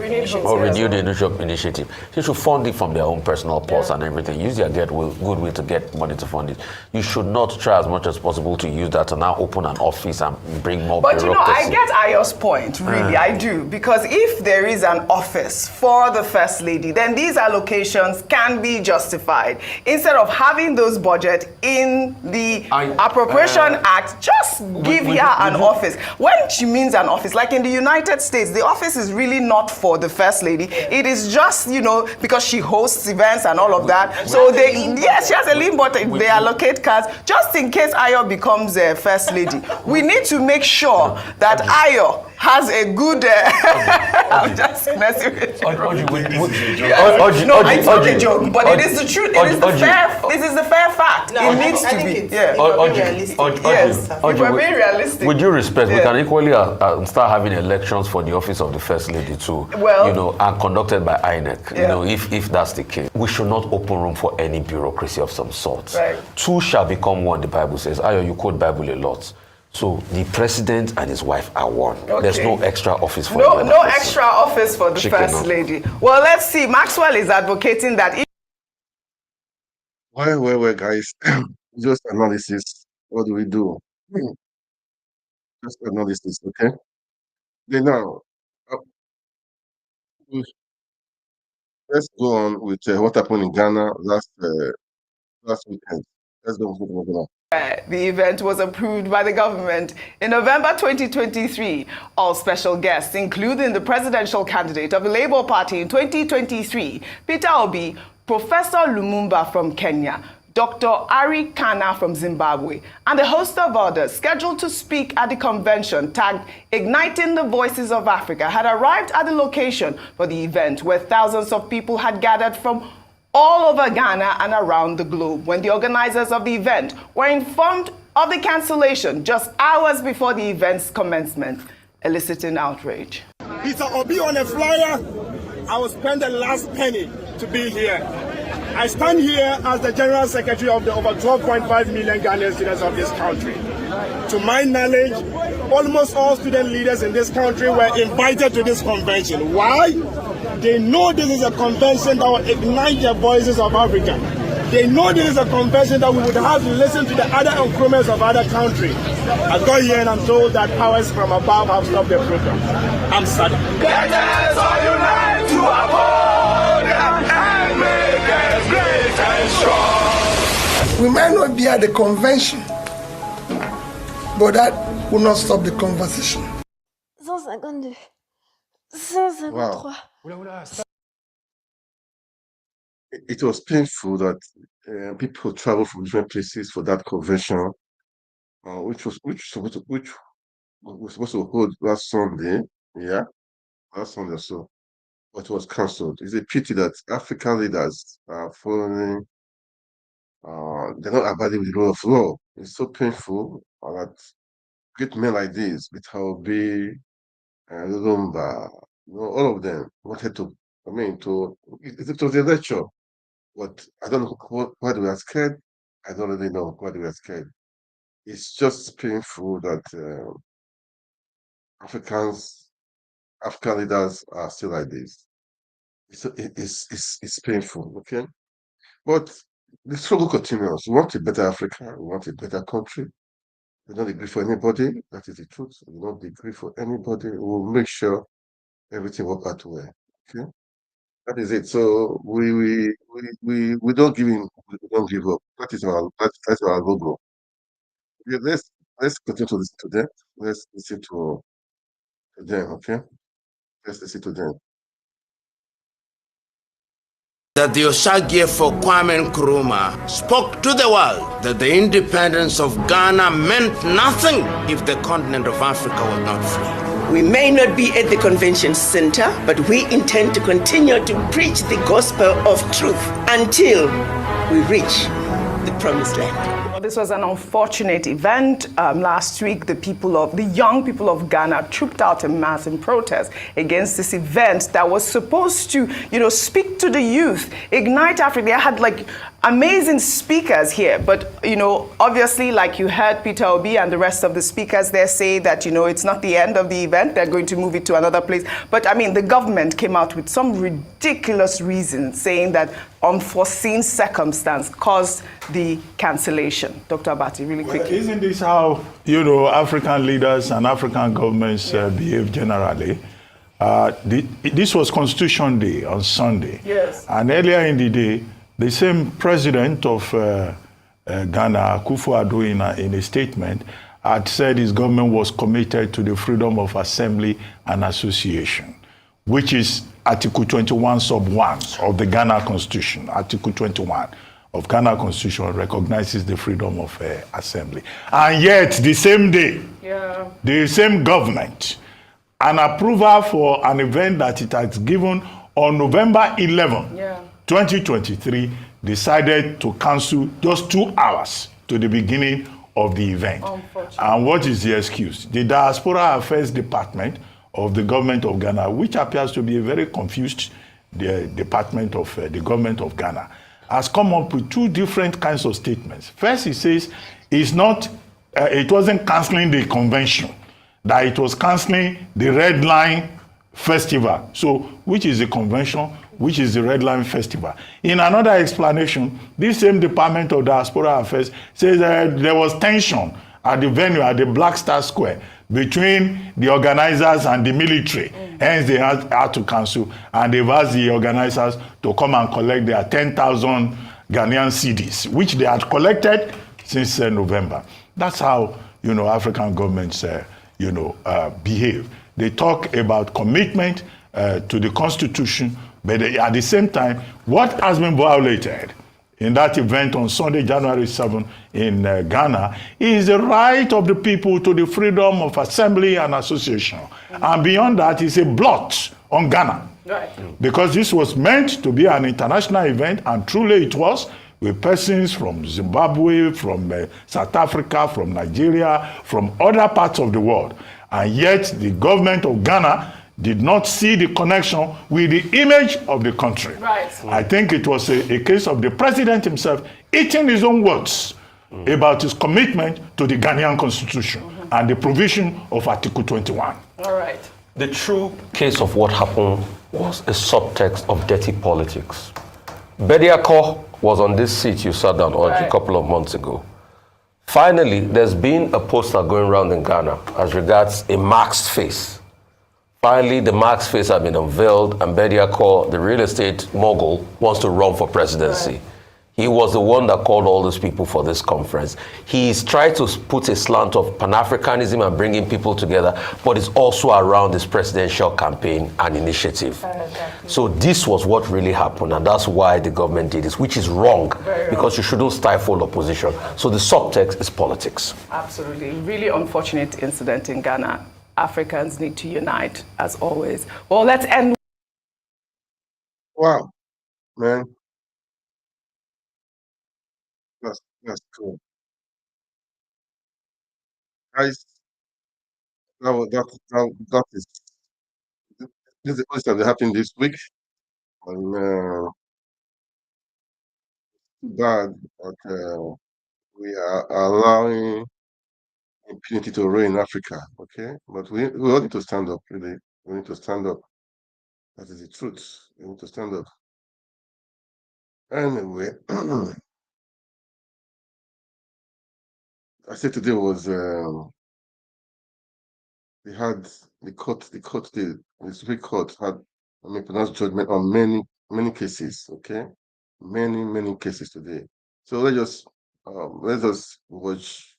C: Renewed Initiative. She should fund it from their own personal purse and everything. Use their goodwill to get money to fund it. You should not try as much as possible to use that to now open an office and bring more bureaucracy.
B: But I get Ayo's point, really, I do. Because if there is an office for the First Lady, then these allocations can be justified. Instead of having those budgets in the Appropriation Act, just give her an office. When she means an office, like in the United States, the office is really not for the First Lady. It is just, because she hosts events and all of that. So she has a lean, but they allocate cards just in case Ayo becomes a First Lady. We need to make sure that Ayo has a good. I'm just messing with you. No, it's not a joke, but it is the truth. This is the fair fact.
G: No,
B: it needs to be.
G: Yes,
B: we're being realistic.
C: With due respect, we can equally start having elections for the office of the First Lady too. And conducted by INEC. If that's the case, we should not open room for any bureaucracy of some sort.
B: Right.
C: Two shall become one. The Bible says. Ayo, you quote Bible a lot. So the president and his wife are one. Okay. There's no extra office for
B: no extra office for the First Lady. Well, let's see. Maxwell is advocating that.
A: Well, guys. Just analysis. What do we do? Just analysis, okay? Then now, let's go on with what happened in Ghana last weekend. Let's go on with Ghana.
B: The event was approved by the government in November 2023. All special guests, including the presidential candidate of the Labour Party in 2023, Peter Obi, Professor Lumumba from Kenya, Dr. Ari Kana from Zimbabwe, and a host of others scheduled to speak at the convention tagged Igniting the Voices of Africa had arrived at the location for the event, where thousands of people had gathered from all over Ghana and around the globe when the organizers of the event were informed of the cancellation just hours before the event's commencement, eliciting outrage.
I: Peter Obi on a flyer, I will spend the last penny to be here. I stand here as the General Secretary of the over 12.5 million Ghanaian students of this country. To my knowledge, almost all student leaders in this country were invited to this convention. Why? They know this is a convention that will ignite the voices of Africa. They know this is a convention that we would have to listen to the other increments of other countries. I got here and I'm told that powers from above have stopped the program. I'm sad. Let us all unite to uphold and make us great and strong. We might not be at the convention, but that will not stop the conversation.
J: 152. 153.
A: Wow. It was painful that people travel from different places for that convention, which was supposed to hold last Sunday, last Sunday or so, but it was cancelled. It's a pity that African leaders are following, they're not abiding with the rule of law. It's so painful that great men like this, with Obi, Lumumba, all of them wanted to. It was a lecture. But I don't know why they were scared. I don't really know why they were scared. It's just painful that African leaders are still like this. It's painful, okay? But the struggle continues. We want a better Africa. We want a better country. We don't agree for anybody. That is the truth. We don't agree for anybody. We'll make sure everything works out well. Okay? That is it. So we don't give in. We don't give up. That's our logo. Yeah, let's continue to listen to them. Let's listen to them. Okay. Let's listen to them.
K: That the Osagie for Kwame Nkrumah spoke to the world that the independence of Ghana meant nothing if the continent of Africa was not free.
L: We may not be at the convention center, but we intend to continue to preach the gospel of truth until we reach the promised land.
B: This was an unfortunate event. Last week, the young people of Ghana trooped out en masse in protest against this event that was supposed to, speak to the youth, ignite Africa. They had amazing speakers here, but obviously, like you heard Peter Obi and the rest of the speakers there say that it's not the end of the event. They're going to move it to another place. But the government came out with some ridiculous reason, saying that unforeseen circumstance caused the cancellation. Dr. Abati, really quickly.
H: Isn't this how African leaders and African governments behave generally? This was Constitution Day on Sunday.
B: Yes.
H: And earlier in the day, the same president of Ghana, Akufo-Addo, in a statement, had said his government was committed to the freedom of assembly and association, which is Article 21 sub 1 of the Ghana Constitution. Article 21 of Ghana Constitution recognizes the freedom of assembly. And yet, the same day, the same government, an approval for an event that it has given on November 11, 2023, decided to cancel just 2 hours to the beginning of the event. And what is the excuse? The Diaspora Affairs Department of the government of Ghana, which appears to be a very confused department of the government of Ghana, has come up with 2 different kinds of statements. First, it says it wasn't canceling the convention, that it was canceling the Red Line Festival. So, which is the convention, which is the Red Line Festival? In another explanation, this same Department of Diaspora Affairs says there was tension at the venue at the Black Star Square between the organizers and the military. Hence, they had to cancel, and they've asked the organizers to come and collect their 10,000 Ghanaian cedis, which they had collected since November. That's how, African governments, behave. They talk about commitment to the Constitution, but at the same time, what has been violated in that event on Sunday, January 7 in Ghana, is the right of the people to the freedom of assembly and association. And beyond that, is a blot on Ghana.
B: Right.
H: Because this was meant to be an international event, and truly it was, with persons from Zimbabwe, from South Africa, from Nigeria, from other parts of the world. And yet the government of Ghana did not see the connection with the image of the country.
B: Right.
H: I think it was a case of the president himself eating his own words about his commitment to the Ghanaian constitution and the provision of Article 21.
B: All right.
M: The true case of what happened was a subtext of dirty politics. Bediako was on this seat you sat down on a couple of months ago. Finally, there's been a poster going around in Ghana as regards a Marx face. Finally, the Marx face has been unveiled, and Bediako, the real estate mogul, wants to run for presidency. Right. He was the one that called all those people for this conference. He's tried to put a slant of Pan-Africanism and bringing people together, but it's also around this presidential campaign and initiative. Exactly. So this was what really happened, and that's why the government did this, which is wrong, because you shouldn't stifle opposition. So the subtext is politics.
B: Absolutely. Really unfortunate incident in Ghana. Africans need to unite, as always. Well, let's end.
A: Wow, man. That's cool. Guys, that is this is the first time that happened this week. And bad that we are allowing impunity to reign in Africa, okay? But we all need to stand up, really. We need to stand up. That is the truth. We need to stand up. Anyway, I said today was they had the Supreme Court had pronounced judgment on many cases, okay? Many cases today. So let's just watch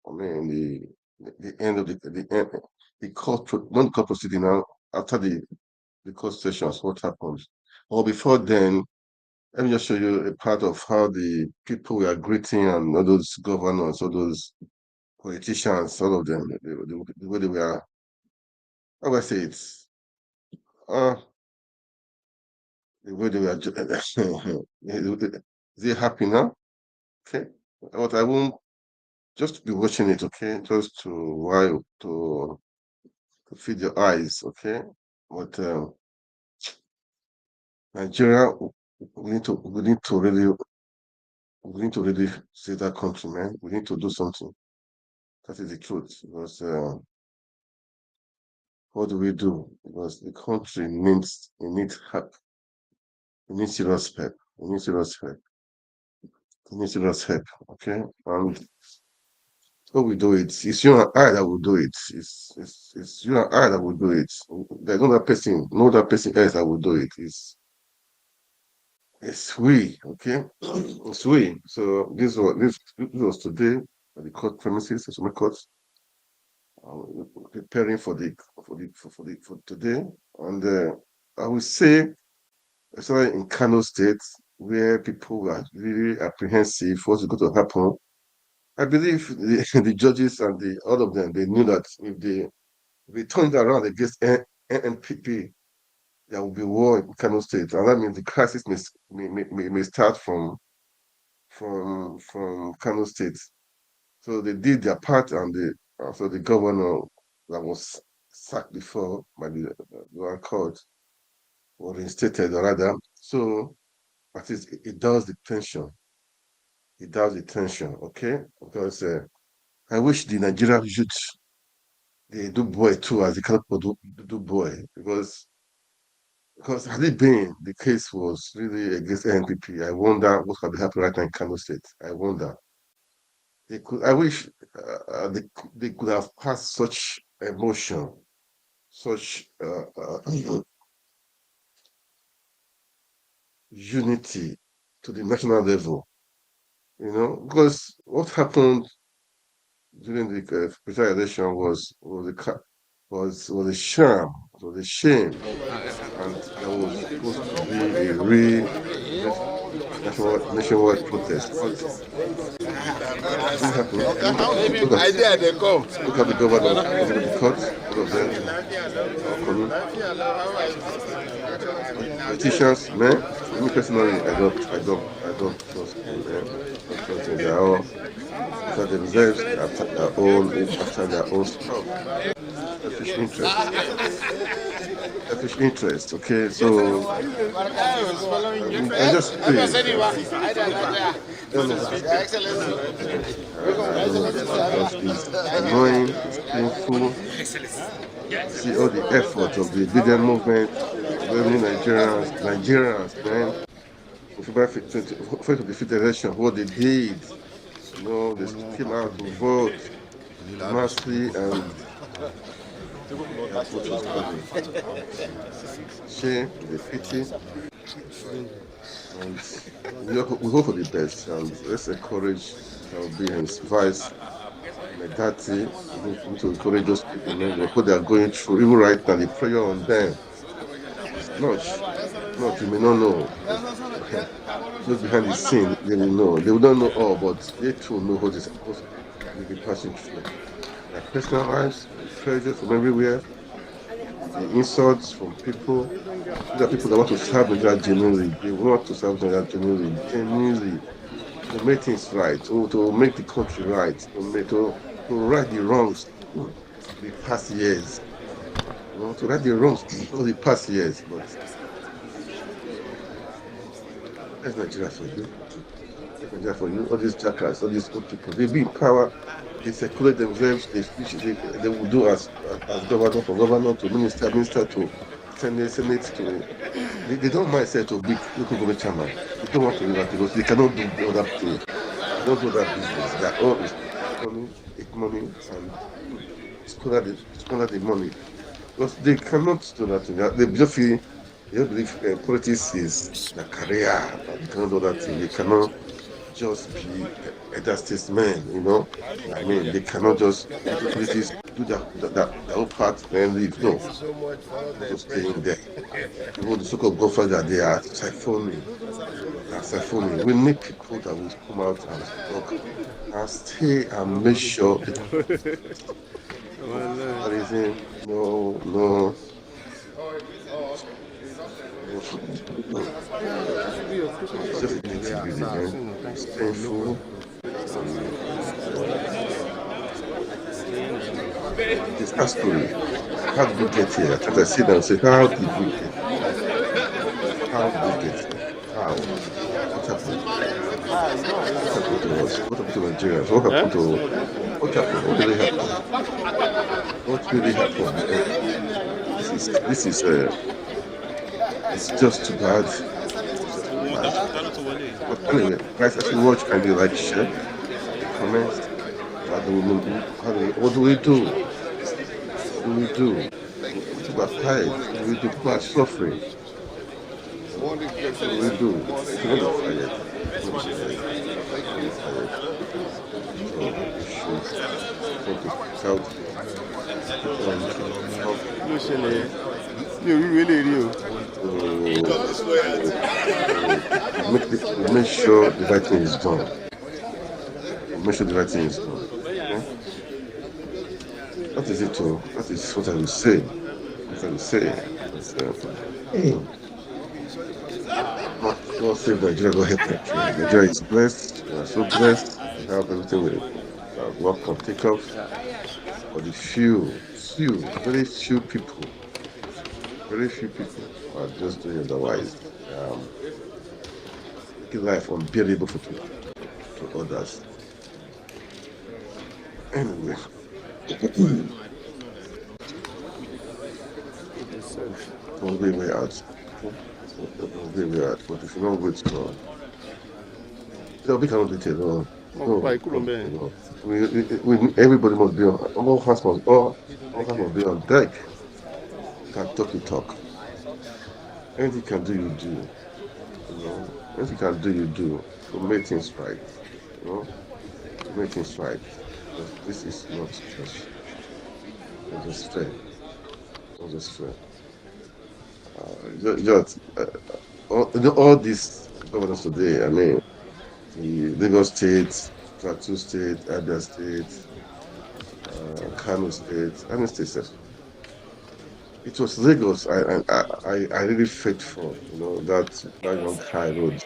A: the end of the court proceeding now after the court sessions, what happens. Or before then, let me just show you a part of how the people were greeting and all those governors, all those politicians, all of them, the way they were. How do I say it? The way they were. They're happy now, okay? But I won't just be watching it, okay? Just to feed your eyes, okay? But Nigeria, we need to really save that country, man. We need to do something. That is the truth. Because what do we do? Because the country needs help. We need serious help. We need serious help. We need serious help. Okay? And so we do it. It's you and I that will do it. It's you and I that will do it. There's no other person else that will do it. It's we, okay? It's we. So this was today at the court premises, the Supreme Court, preparing for today. And I will say, especially in Kano State, where people were really apprehensive what's going to happen. I believe the judges and all of them, they knew that if they turned around against NNPP, there will be war in Kano State, and that means the crisis may start from Kano State. So they did their part, and so the governor that was sacked before by the one court was reinstated, or rather. So at least it does the tension. It does the tension, okay? Because I wish the Nigerian youth they do boy too, as the cannot do boy, because had it been the case was really against NPP, I wonder what could be happening right now in Kano State. I wonder. I wish they could have passed such emotion, such unity to the national level, because what happened during the presidential election was a sham, was a shame, and there was supposed to be a real nationwide protest. But it didn't happen. Look at the governor of the court, all of them are coming. Politicians, man, me personally, I don't trust them. They are all after themselves, after their own stuff. Selfish interest. Okay, so I just pray. It's annoying, it's painful. See all the effort of the obedient movement, many Nigerians, man. First of the fifth election, what they did, they came out to vote massively, and shame, the pity, and we hope for the best, and let's encourage our beings, vice, Medati, to encourage those people, what they are going through, even right now, the prayer on them. It's not, you may not know. Those behind the scene, they will know. They will not know all, but they too know what is supposed to be passing through. Their personal lives, the pressure from everywhere, the insults from people. These are people that want to serve Nigeria genuinely. They want to serve Nigeria genuinely, to make things right, to make the country right, to right the wrongs of the past years. To right the wrongs of the past years. But that's Nigeria for you. That's Nigeria for you. All these jackals, all these old people, they be in power, they circulate themselves, they will do as governor, from governor to minister to senate to. They don't mind saying to big local government chairman. They don't want to do that because they cannot do the other thing. They don't do that business. They are all economy, and squander the money. Because they cannot do that. They just feel. They don't believe politics is a career. They cannot do that thing. They cannot just be elder statesmen, I mean, they cannot just do that whole part and leave. No, just staying there. The so-called godfather, they are siphoning. We need people that will come out and talk and stay and make sure. No. It's just it's painful. It's asking, how did we get here? I sit down and say, how did we get here? How did we get here? How? What happened? What happened to us? What happened to Nigerians? What happened to... What happened? What really happened? This is it's just too bad. But anyway, guys, as you watch, kindly like, share, comment. What do we do? What do? People are tired. What do we do? People are suffering. What do we do? People are tired. So we should make sure the right thing is done. Make sure the right thing is done. Okay? That is it too. That is what I will say. God save Nigeria, God help Nigeria. Nigeria is blessed. We are so blessed. We have everything we work can take off. But the very few people are just doing otherwise. Making life unbearable to others. Anyway. One way out. But if you don't go to God, we cannot do it alone. No. Everybody must be on. All hands must be on deck. can talk, you talk. Anything you can do, you do. You know, anything you can do, you do to make things right. You know, to make things right. Because this is not just fair. Not just fair. Just all these governors today. I mean, the Lagos State, Plateau State, Abia State, Kano State, Kano State. It was Lagos. I really fought for, that young high road.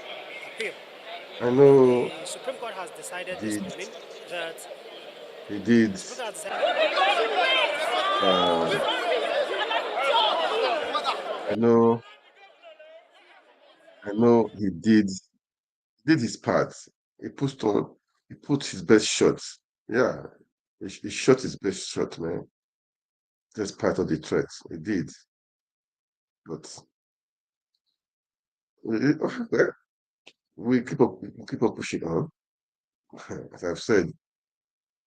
A: I know
N: the Supreme Court has decided this
A: did
N: morning that
A: he did. I know he did his part. He put his best shot. Yeah, he shot his best shot, man. That's part of the threat. He did, but we keep up pushing on. As I've said,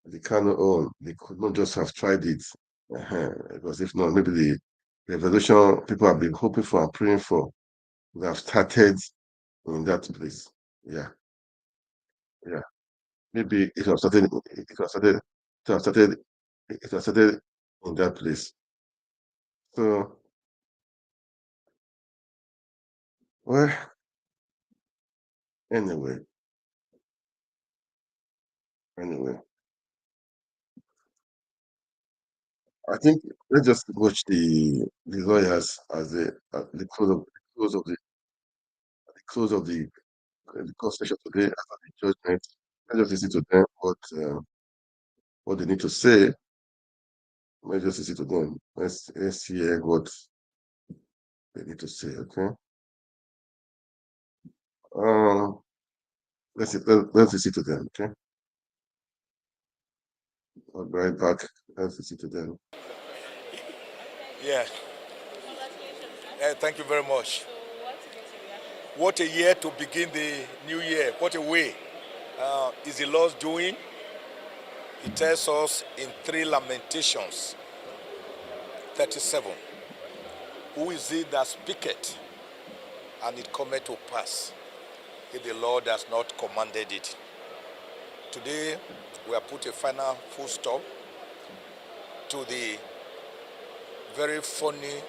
A: the Kano own, they could not just have tried it, because if not, maybe the revolution people have been hoping for and praying for would have started in that place. Yeah, yeah. Maybe it was started. It was started. It was started. It was started in that place. So, well, anyway, anyway, I think let's just watch the lawyers as the close of the court session today after the judgment. Let's just listen to them what they need to say. Let's just listen to them. Let's hear what they need to say. Okay. Um, let's listen to them. Okay. I'll be right back. Let's listen to them.
O: Yeah. Thank you very much. What a year to begin the new year. What a way. Is the Lord's doing? He tells us in 3 Lamentations 37. Who is it that speaketh, and it cometh to pass, if the Lord has not commanded it? Today, we have put a final full stop to the very funny,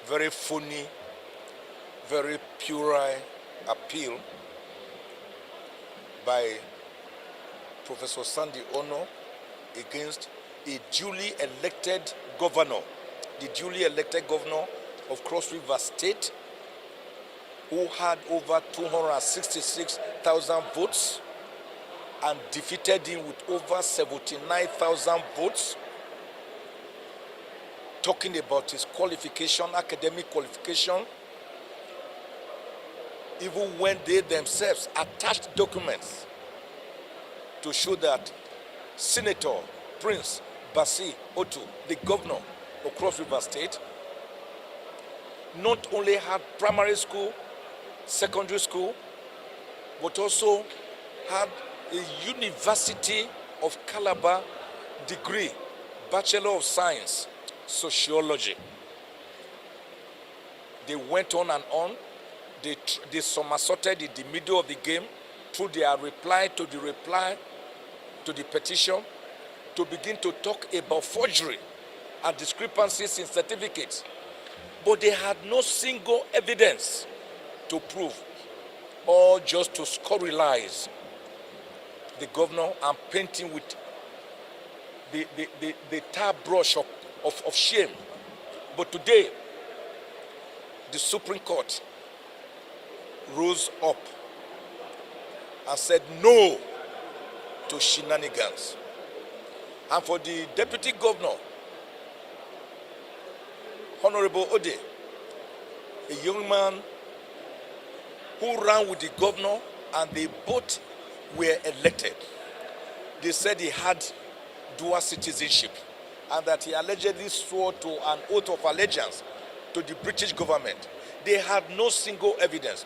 O: very puerile appeal by Professor Sandy Ono against a duly elected governor, the duly elected governor of Cross River State, who had over 266,000 votes and defeated him with over 79,000 votes, talking about his qualification, academic qualification, even when they themselves attached documents to show that Senator Prince Basi Otu, the governor of Cross River State, not only had primary school, secondary school, but also had a University of Calabar degree, Bachelor of Science, Sociology. They went on and on. They somersaulted in the middle of the game through their reply to the petition to begin to talk about forgery and discrepancies in certificates. But they had no single evidence to prove, or just to scurrilize the governor and paint him with the tar brush of shame. But today, the Supreme Court rose up and said no to shenanigans. And for the deputy governor, Honorable Ode, a young man who ran with the governor and they both were elected, they said he had dual citizenship and that he allegedly swore to an oath of allegiance to the British government. They had no single evidence.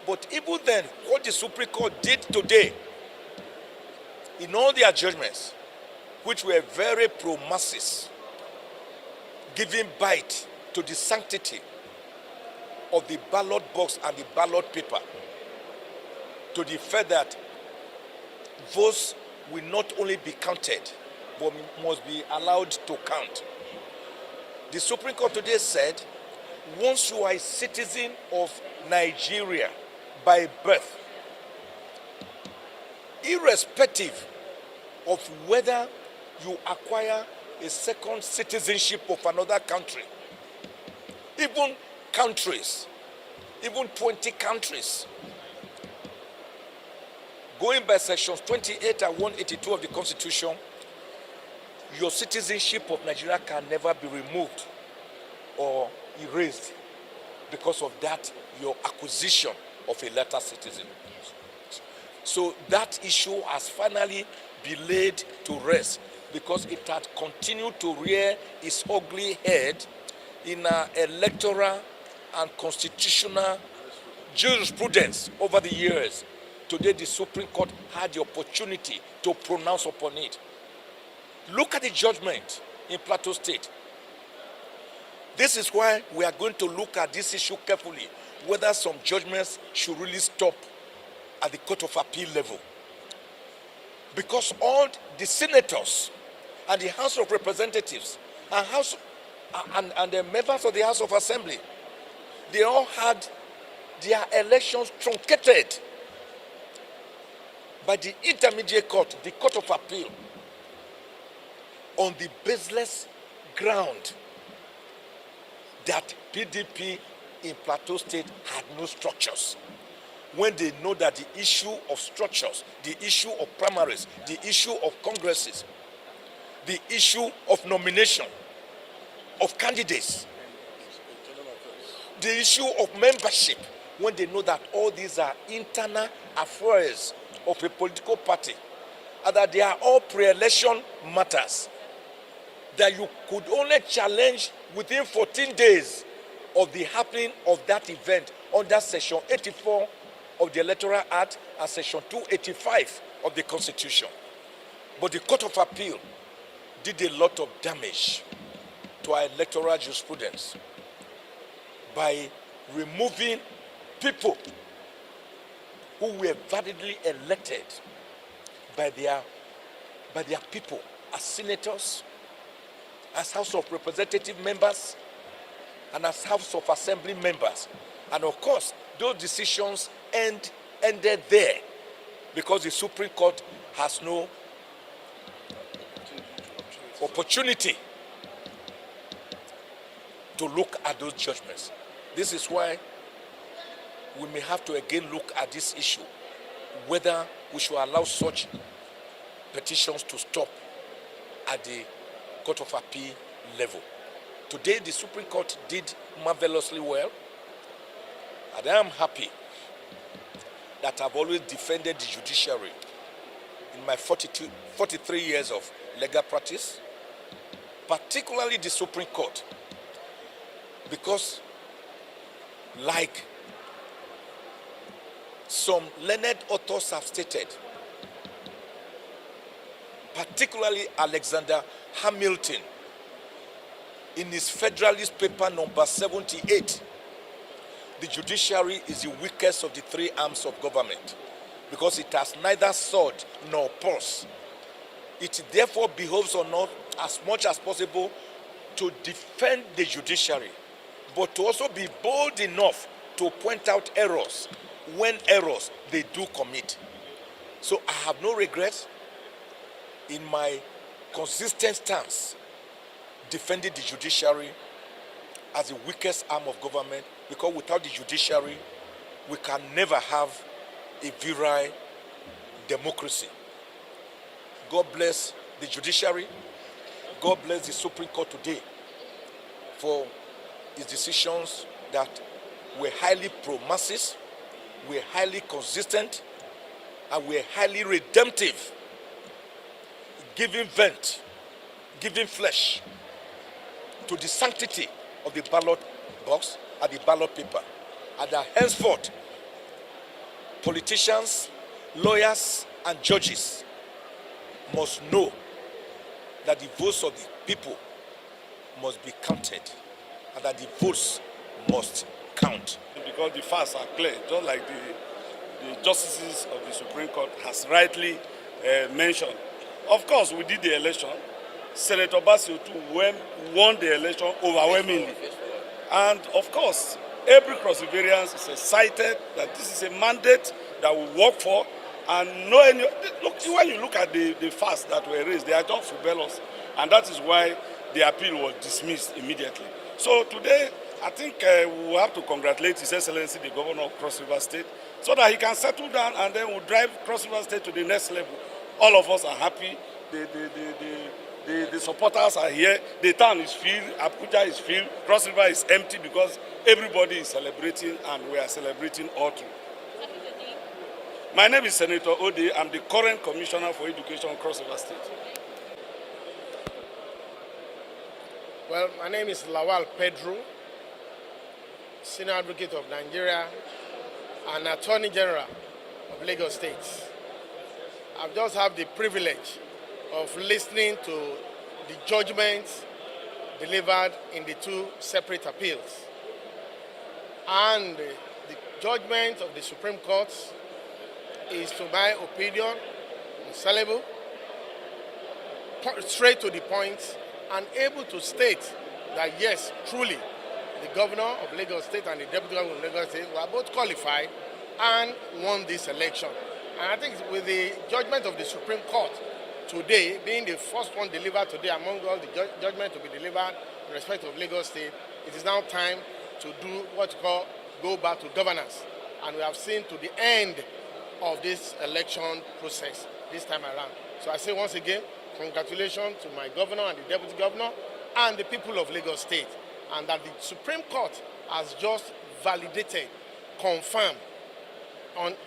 O: But even then, what the Supreme Court did today, in all their judgments, which were very pro-masses, giving bite to the sanctity of the ballot box and the ballot paper, to the fact that votes will not only be counted, but must be allowed to count. The Supreme Court today said, once you are a citizen of Nigeria by birth, irrespective of whether you acquire a second citizenship of another country, even countries, even 20 countries, going by sections 28 and 182 of the Constitution, your citizenship of Nigeria can never be removed or erased because of that, your acquisition of a letter citizen. So that issue has finally been laid to rest because it had continued to rear its ugly head in our electoral and constitutional jurisprudence over the years. Today, the Supreme Court had the opportunity to pronounce upon it. Look at the judgment in Plateau State. This is why we are going to look at this issue carefully, whether some judgments should really stop at the Court of Appeal level. Because all the senators and the House of Representatives and the members of the House of Assembly, they all had their elections truncated by the intermediate court, the Court of Appeal, on the baseless ground that PDP in Plateau State had no structures. When they know that the issue of structures, the issue of primaries, the issue of congresses, the issue of nomination of candidates, the issue of membership, when they know that all these are internal affairs of a political party, and that they are all pre-election matters, that you could only challenge within 14 days of the happening of that event under Section 84 of the Electoral Act and Section 285 of the Constitution. But the Court of Appeal did a lot of damage to our electoral jurisprudence by removing people who were validly elected by their people as senators, as House of Representative members, and as House of Assembly members. And of course, those decisions ended there because the Supreme Court has no opportunity to look at those judgments. This is why we may have to again look at this issue, whether we should allow such petitions to stop at the Court of Appeal level. Today, the Supreme Court did marvelously well, and I am happy that I've always defended the judiciary in my 43 years of legal practice, particularly the Supreme Court, because like some learned authors have stated, particularly Alexander Hamilton, in his Federalist paper number 78, the judiciary is the weakest of the three arms of government because it has neither sword nor pulse. It therefore behoves on us as much as possible to defend the judiciary, but to also be bold enough to point out errors when errors they do commit. So I have no regrets in my consistent stance defending the judiciary as the weakest arm of government, because without the judiciary, we can never have a virile democracy. God bless the judiciary. God bless the Supreme Court today for its decisions that were highly pro-masses, were highly consistent, and were highly redemptive, giving vent, giving flesh to the sanctity of the ballot box and the ballot paper. And that henceforth, politicians, lawyers, and judges must know that the votes of the people must be counted and that the votes must count.
P: Because the facts are clear, just like the justices of the Supreme Court has rightly mentioned. Of course, we did the election. Senator Basio too won the election overwhelmingly. And of course, every cross-variance is cited that this is a mandate that we work for. And when you look at the facts that were raised, they are just rebellious. And that is why the appeal was dismissed immediately. So today, I think we will have to congratulate His Excellency, the Governor of Cross River State, so that he can settle down and then we'll drive Cross River State to the next level. All of us are happy. The supporters are here. The town is filled. Abuja is filled. Cross River is empty because everybody is celebrating and we are celebrating all through. My name is Senator Ode. I'm the current Commissioner for Education Cross River State.
Q: Well, my name is Lawal Pedro, Senior Advocate of Nigeria and Attorney General of Lagos State. I've just had the privilege of listening to the judgments delivered in the two separate appeals. And the judgment of the Supreme Court is, to my opinion, unsellable, straight to the point, and able to state that yes, truly, the Governor of Lagos State and the Deputy Governor of Lagos State were both qualified and won this election. And I think with the judgment of the Supreme Court today, being the first one delivered today among all the judgments to be delivered in respect of Lagos State, it is now time to do what you call go back to governance. And we have seen to the end of this election process this time around. So I say once again, congratulations to my governor and the deputy governor and the people of Lagos State, and that the Supreme Court has just validated, confirmed,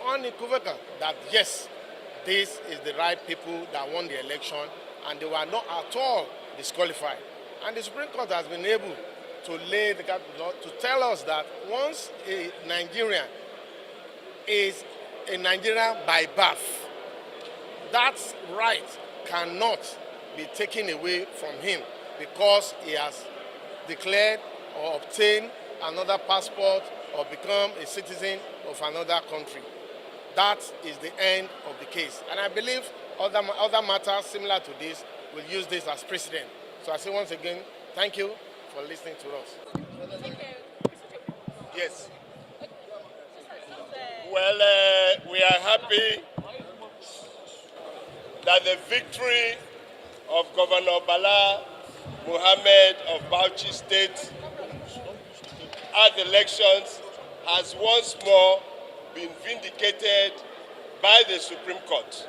Q: unequivocal that yes, this is the right people that won the election and they were not at all disqualified. And the Supreme Court has been able to lay the law to tell us that once a Nigerian is a Nigerian by birth, that right cannot be taken away from him because he has declared or obtained another passport or become a citizen of another country. That is the end of the case. And I believe other matters similar to this will use this as precedent. So I say once again, thank you for listening to us.
R: Yes. Well, we are happy that the victory of Governor Bala Mohammed of Bauchi State at the elections has once more been vindicated by the Supreme Court.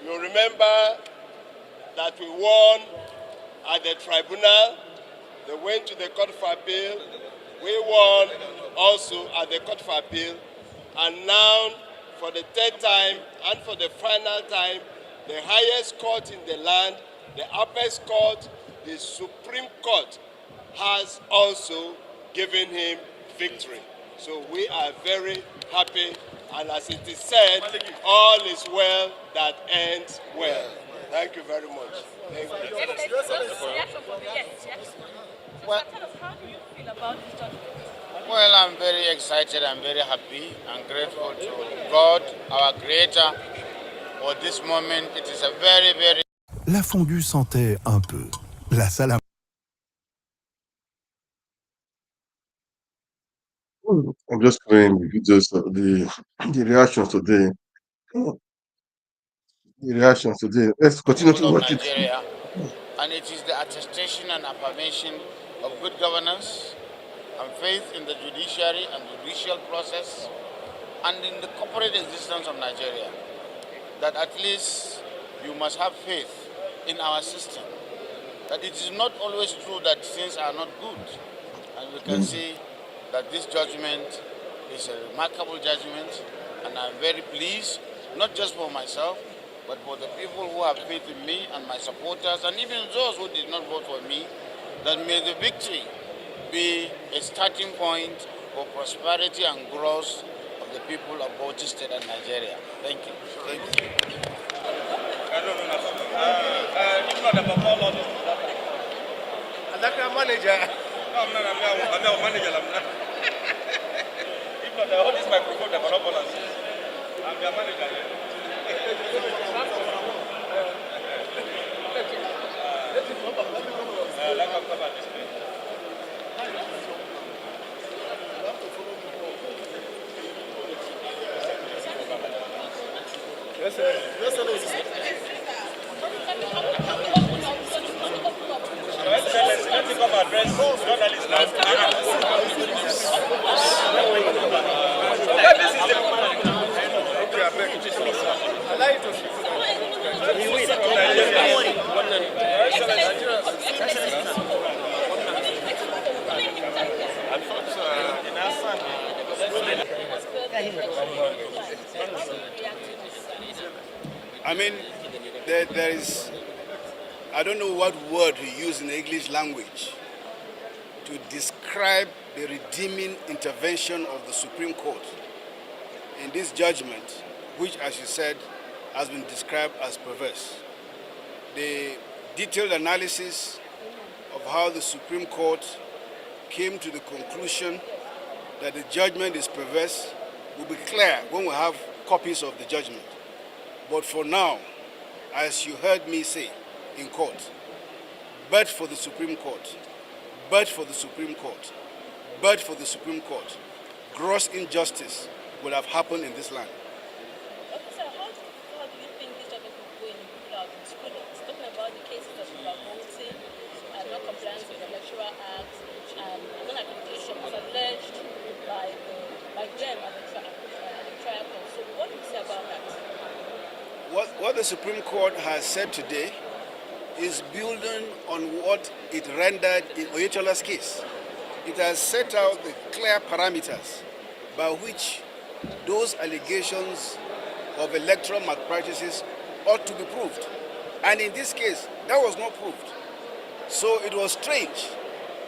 R: You remember that we won at the tribunal, they went to the Court of Appeal, we won also at the Court of Appeal, and now for the third time and for the final time, the highest court in the land, the apex court, the Supreme Court, has also given him victory. So we are very happy, and as it is said, all is well that ends well. Thank you very much. Thank you.
S: Well, how do you feel about this judgment? Well, I'm very excited, I'm very happy and grateful to God, our Creator, for this moment. It is a very, very...
T: La fondue sentait un peu la salle à...
A: I'm just playing the videos of the reactions today. The reactions today. Let's continue to watch
S: Nigeria,
A: it.
S: And it is the attestation and affirmation of good governance and faith in the judiciary and judicial process and in the corporate existence of Nigeria, that at least you must have faith in our system, that it is not always true that things are not good. And we can see that this judgment is a remarkable judgment, and I'm very pleased, not just for myself, but for the people who have faith in me and my supporters, and even those who did not vote for me, that may the victory be a starting point for prosperity and growth of the people of Bauchi State and Nigeria. Thank you. Thank you.
R: like a manager. No, I'm not a manager. I'm not. If not, I hold this microphone, I'm not balance. I'm your manager.
I: Yes, sir. Yes, sir.
R: Your Excellency, let me come address journalists now. This is the okay, I beg. Allow you to speak. Your Excellency.
U: I mean, there is, I don't know what word we use in the English language to describe the redeeming intervention of the Supreme Court in this judgment, which, as you said, has been described as perverse. The detailed analysis of how the Supreme Court came to the conclusion that the judgment is perverse will be clear when we have copies of the judgment. But for now, as you heard me say in court, but for the Supreme Court, but for the Supreme Court, but for the Supreme Court, gross injustice would have happened in this land.
V: Officer, how do you think this judgment will go in jurisprudence? Talking about the cases of voting, non-compliance with the Electoral Act, and non-accreditation was alleged by them at the trial court. So what do you say about that?
U: What the Supreme Court has said today is building on what it rendered in Oyetola's case. It has set out the clear parameters by which those allegations of electoral malpractices ought to be proved. And in this case, that was not proved. So it was strange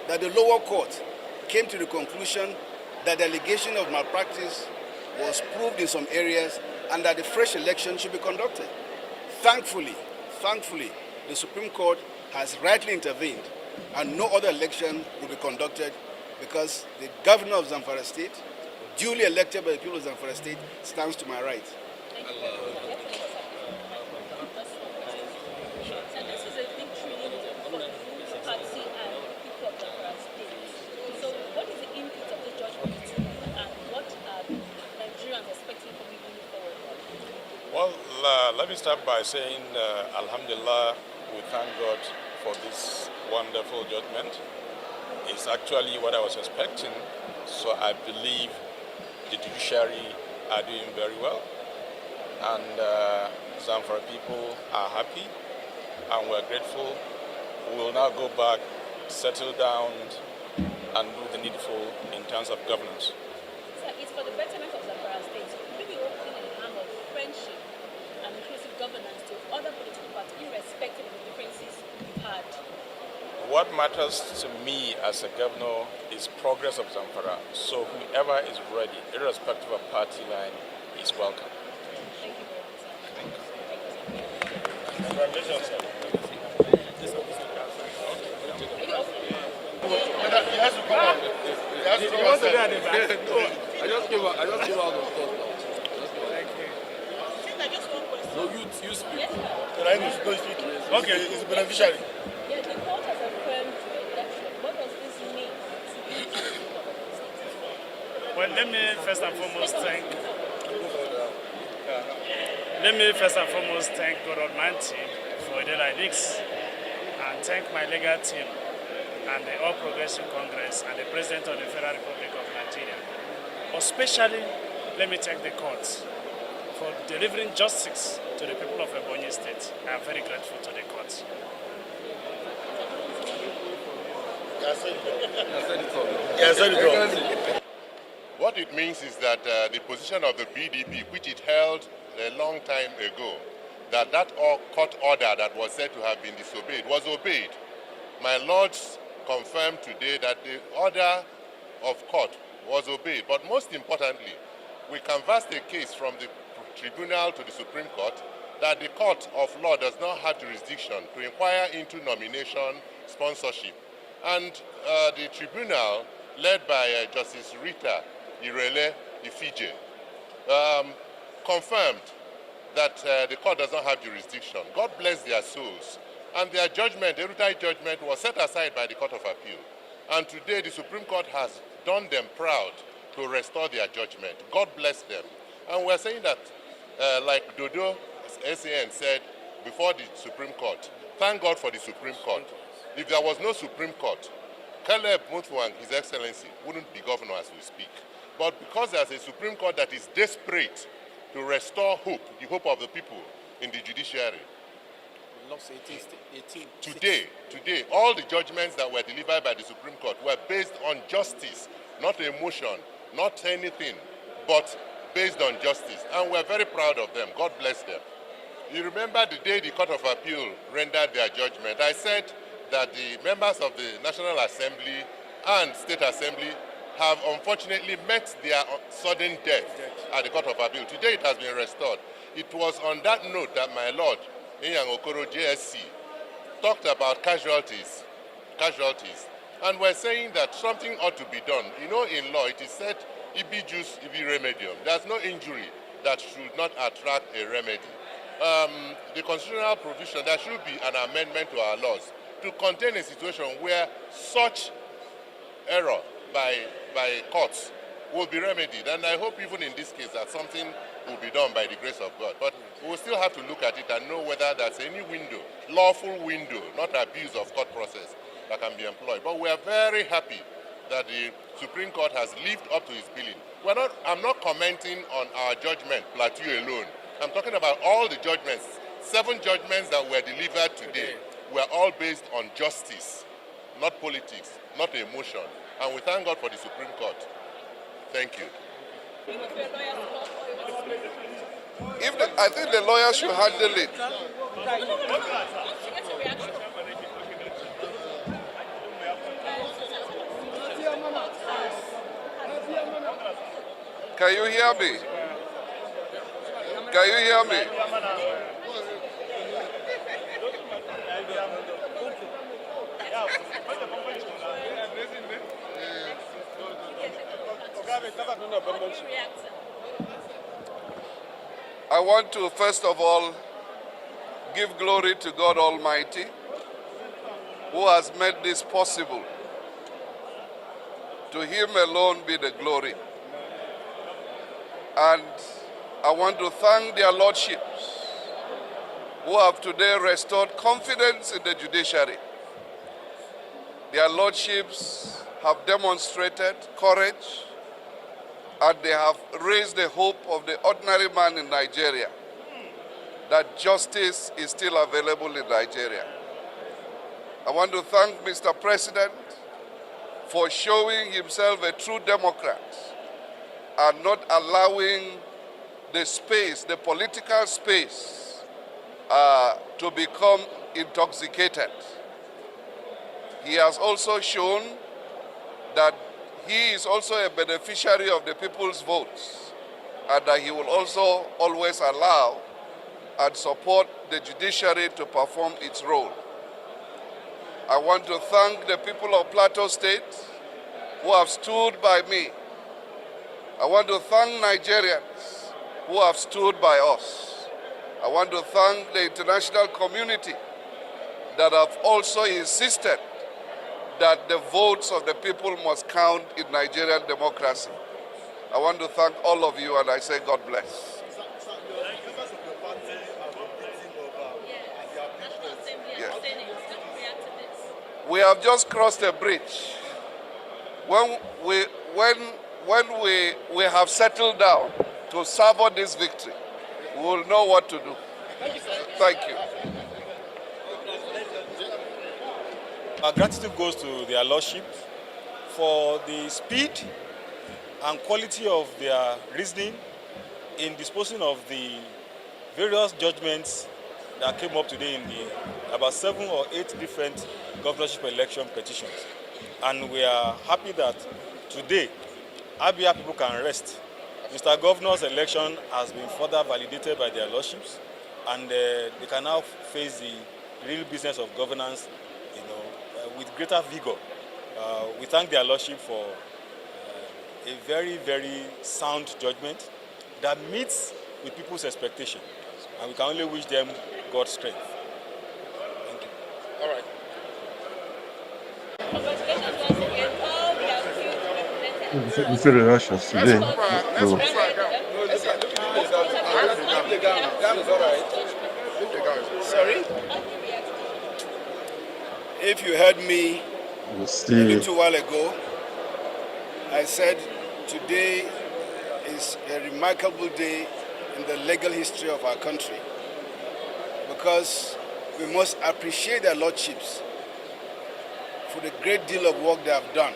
U: that the lower court came to the conclusion that the allegation of malpractice was proved in some areas and that the fresh election should be conducted. Thankfully, the Supreme Court has rightly intervened and no other election will be conducted because the governor of Zamfara State, duly elected by the people of Zamfara State, stands to my right.
F: Well, let me start by saying, Alhamdulillah, we thank God for this wonderful judgment. It's actually what I was expecting, so I believe the judiciary are doing very well. And Zamfara people are happy, and we're grateful. We will now go back, settle down, and do the needful in terms of governance.
V: So it's for the betterment of Zamfara State. Maybe opening an arm of friendship and inclusive governance to other political parties, irrespective of the differences we've had.
F: What matters to me as a governor is progress of Zamfara. So whoever is ready, irrespective of party line, is welcome.
V: Thank you very much, sir.
F: Thank you.
R: Congratulations, sir.
I: He has to come out. He has to come out.
R: I just came out of court now.
I: No, you speak. Go speak. Okay, it's a beneficiary.
V: Yeah, the court has affirmed the election. What does this mean?
N: Well, let me first and foremost thank God Almighty for a day like this, and thank my legal team and the All Progressive Congress and the President of the Federal Republic of Nigeria. Especially, let me thank the courts for delivering justice to the people of Ebonyi State. I am very grateful to the courts.
W: What it means is that the position of the PDP, which it held a long time ago, that court order that was said to have been disobeyed was obeyed. My lords confirmed today that the order of court was obeyed. But most importantly, we canvassed a case from the tribunal to the Supreme Court that the court of law does not have jurisdiction to inquire into nomination, sponsorship, And the tribunal, led by Justice Rita Irele Ifije, confirmed that the court does not have jurisdiction. God bless their souls. And their judgment, the Erutai judgment, was set aside by the Court of Appeal. And today the Supreme Court has done them proud to restore their judgment. God bless them. And we're saying that, like Dodo SAN said before the Supreme Court, thank God for the Supreme Court. If there was no Supreme Court, Caleb Mutfwang, His Excellency, wouldn't be governor as we speak. But because there's a Supreme Court that is desperate to restore hope, the hope of the people in the judiciary, Today, all the judgments that were delivered by the Supreme Court were based on justice, not emotion, not anything, but based on justice. And we're very proud of them. God bless them. You remember the day the Court of Appeal rendered their judgment, I said that the members of the National Assembly and State Assembly have unfortunately met their sudden death at the Court of Appeal. Today it has been restored. It was on that note that my Lord, Inyang Okoro JSC, talked about casualties. And we're saying that something ought to be done. You know, in law, it is said, ibi jus, ibi remedium. There's no injury that should not attract a remedy. The constitutional provision, there should be an amendment to our laws to contain a situation where such error by courts will be remedied. And I hope even in this case that something will be done by the grace of God. But we will still have to look at it and know whether there's any window, lawful window, not abuse of court process, that can be employed. But we are very happy that the Supreme Court has lived up to its billing. I'm not commenting on our judgment, Plateau alone. I'm talking about all the judgments. 7 judgments that were delivered today were all based on justice, not politics, not emotion. And we thank God for the Supreme Court. Thank you.
D: I think the lawyers should handle it. Can you hear me? Can you hear me? I want to first of all give glory to God Almighty, who has made this possible. To Him alone be the glory. And I want to thank their lordships who have today restored confidence in the judiciary. Their lordships have demonstrated courage, and they have raised the hope of the ordinary man in Nigeria that justice is still available in Nigeria. I want to thank Mr. President for showing himself a true Democrat and not allowing the space, the political space, to become intoxicated. He has also shown that he is also a beneficiary of the people's votes, and that he will also always allow and support the judiciary to perform its role. I want to thank the people of Plateau State who have stood by me. I want to thank Nigerians who have stood by us. I want to thank the international community that have also insisted that the votes of the people must count in Nigerian democracy. I want to thank all of you, and I say God bless. Yes. We have just crossed a bridge. When we have settled down to savor this victory, we will know what to do. Thank you.
F: Our gratitude goes to their lordship for the speed and quality of their reasoning in disposing of the various judgments that came up today in the about 7 or 8 different governorship election petitions. And we are happy that today, Abia people can rest. Mr. Governor's election has been further validated by their lordships, and they can now face the real business of governance, with greater vigor. We thank their Lordship for a very, very sound judgment that meets with people's expectation. And we can only wish them God's strength. Thank you.
R: All right.
A: We feel the Russians today. So,
U: Sorry? If you heard me
A: we'll
U: a
A: see.
U: little while ago, I said today is a remarkable day in the legal history of our country because we must appreciate their lordships for the great deal of work they have done.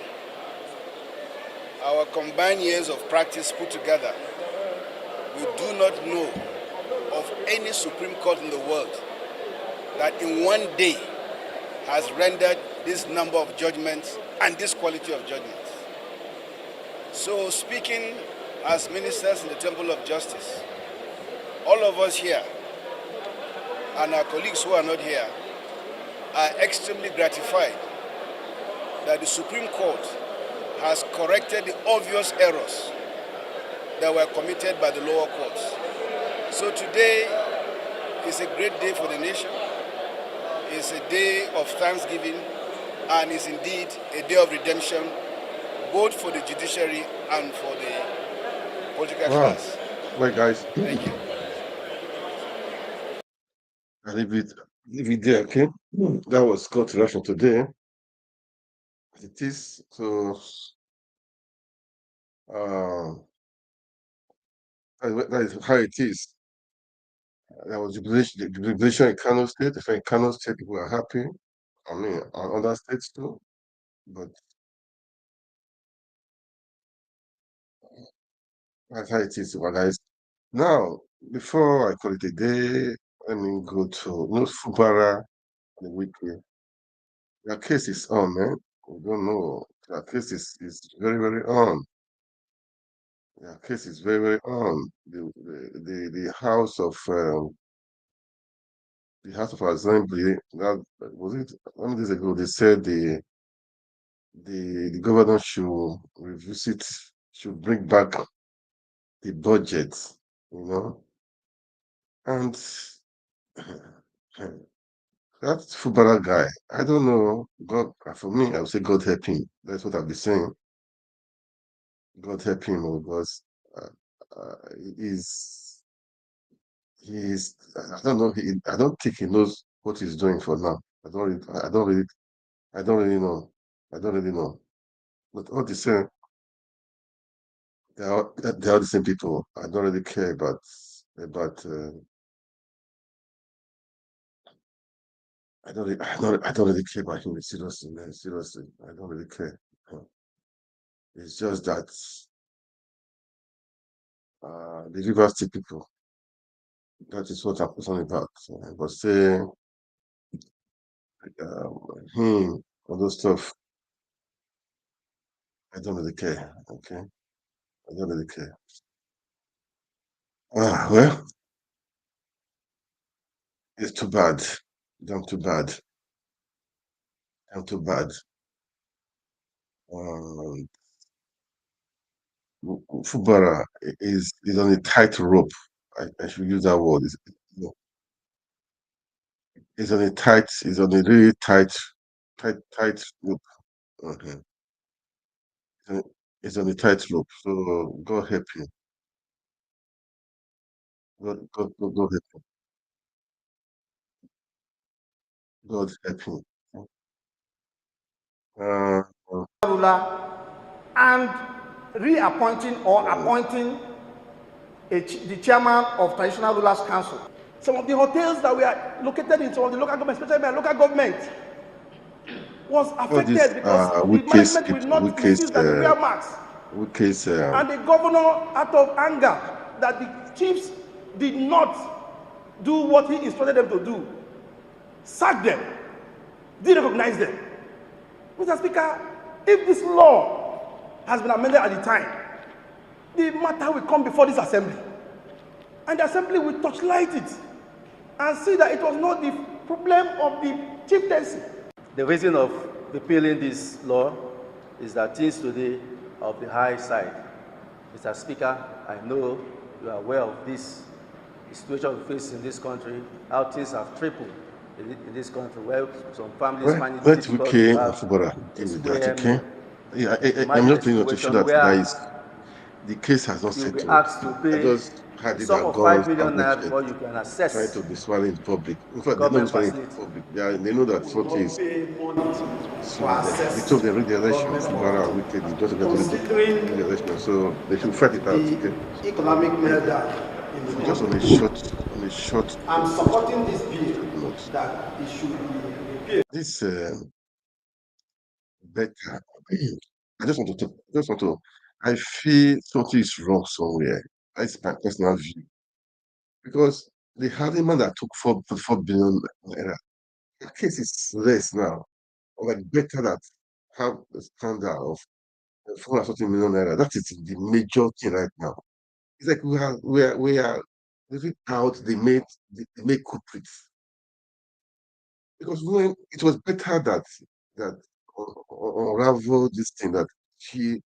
U: Our combined years of practice put together, we do not know of any Supreme Court in the world that in one day has rendered this number of judgments and this quality of judgments. So speaking as ministers in the Temple of Justice, all of us here and our colleagues who are not here are extremely gratified that the Supreme Court has corrected the obvious errors that were committed by the lower courts. So today is a great day for the nation. It's a day of thanksgiving and is indeed a day of redemption both for the judiciary and for the political class.
A: Well, guys,
U: Thank you.
A: I leave it there, okay? That was court Russia today. It is so. That is how it is. There was jubilation in Kano State. If in Kano State, people are happy. I mean, on other states too. But that's how it is, guys. Now, before I call it a day, let me go to Supr the weekly. Their case is on, man. We don't know. Their case is very, very on. Their case is very, very on. The House of Assembly, that was it 1 days ago, they said the governor should revisit, should bring back the budget, you know. And that footballer guy, I don't know. God, for me, I would say God help him. That's what I'll be saying. God help him because he's I don't know. I don't think he knows what he's doing for now. I don't really know. But all the same, they're all the same people. I don't really care about. I don't really care about him. Seriously, man. Seriously, I don't really care. It's just that the River State people. That is what I'm concerned about. But say him, all those stuff, I don't really care. Okay, I don't really care. Well, it's too bad. Damn too bad. Damn too bad. Fubara is on a tight rope. I should use that word. It's on a really tight rope. Okay. It's on a tight rope. So God help you. God help you. God help you.
C: Ruler and reappointing or appointing the chairman of Traditional Rulers Council. Some of the hotels that were located in some of the local government, especially by local government, was affected because the management will not insist that they wear masks. And the governor, out of anger that the chiefs did not do what he instructed them to do, sacked them, didn't recognize them. Mr. Speaker, if this law has been amended at the time, the matter will come before this assembly. And the assembly will touchlight it and see that it was not the problem of the chieftaincy.
E: The reason of
C: repealing this law is that things today are of the high side. Mr. Speaker, I know you are aware of this situation we face in this country, how things have tripled in this country, where some families
A: Well,
C: find it
A: let
C: difficult
A: Wike
C: to
A: and
C: have
A: Fubara
C: a
A: deal with
C: square
A: that, okay?
C: meal.
A: Yeah, I'm
C: Imagine
A: just
C: a
A: telling you to show
C: situation
A: that
C: where
A: the case has not
C: you'll be
A: settled.
C: asked to
A: I
C: pay
A: just had
C: a
A: it
C: sum
A: that
C: of 5
A: guns
C: million naira
A: outdated,
C: before you can
A: trying
C: access
A: to be swallowed in public. In fact, they're not
C: government
A: swallowing in
C: facility.
A: public. They know that
C: Will
A: something
C: not
A: is
C: pay money
A: so
C: to
A: they
C: access
A: told them rig the election,
C: government
A: Fubara and
C: property.
A: Wike, they just got to rig
C: Considering
A: the election, so they should fight it out, okay?
C: the economic
A: Anyway,
C: meltdown in the
A: so just
C: country,
A: on a short
C: I'm supporting this bill
A: note,
C: that it should be repealed.
A: this better. I feel something is wrong somewhere. That's my personal view. Because the Hardiman that took 4 billion naira, the case is less now. Or like better that have the standard of 4 million naira. That is the major thing right now. It's like we are living out the main culprits. Because when it was better that unravel this thing that she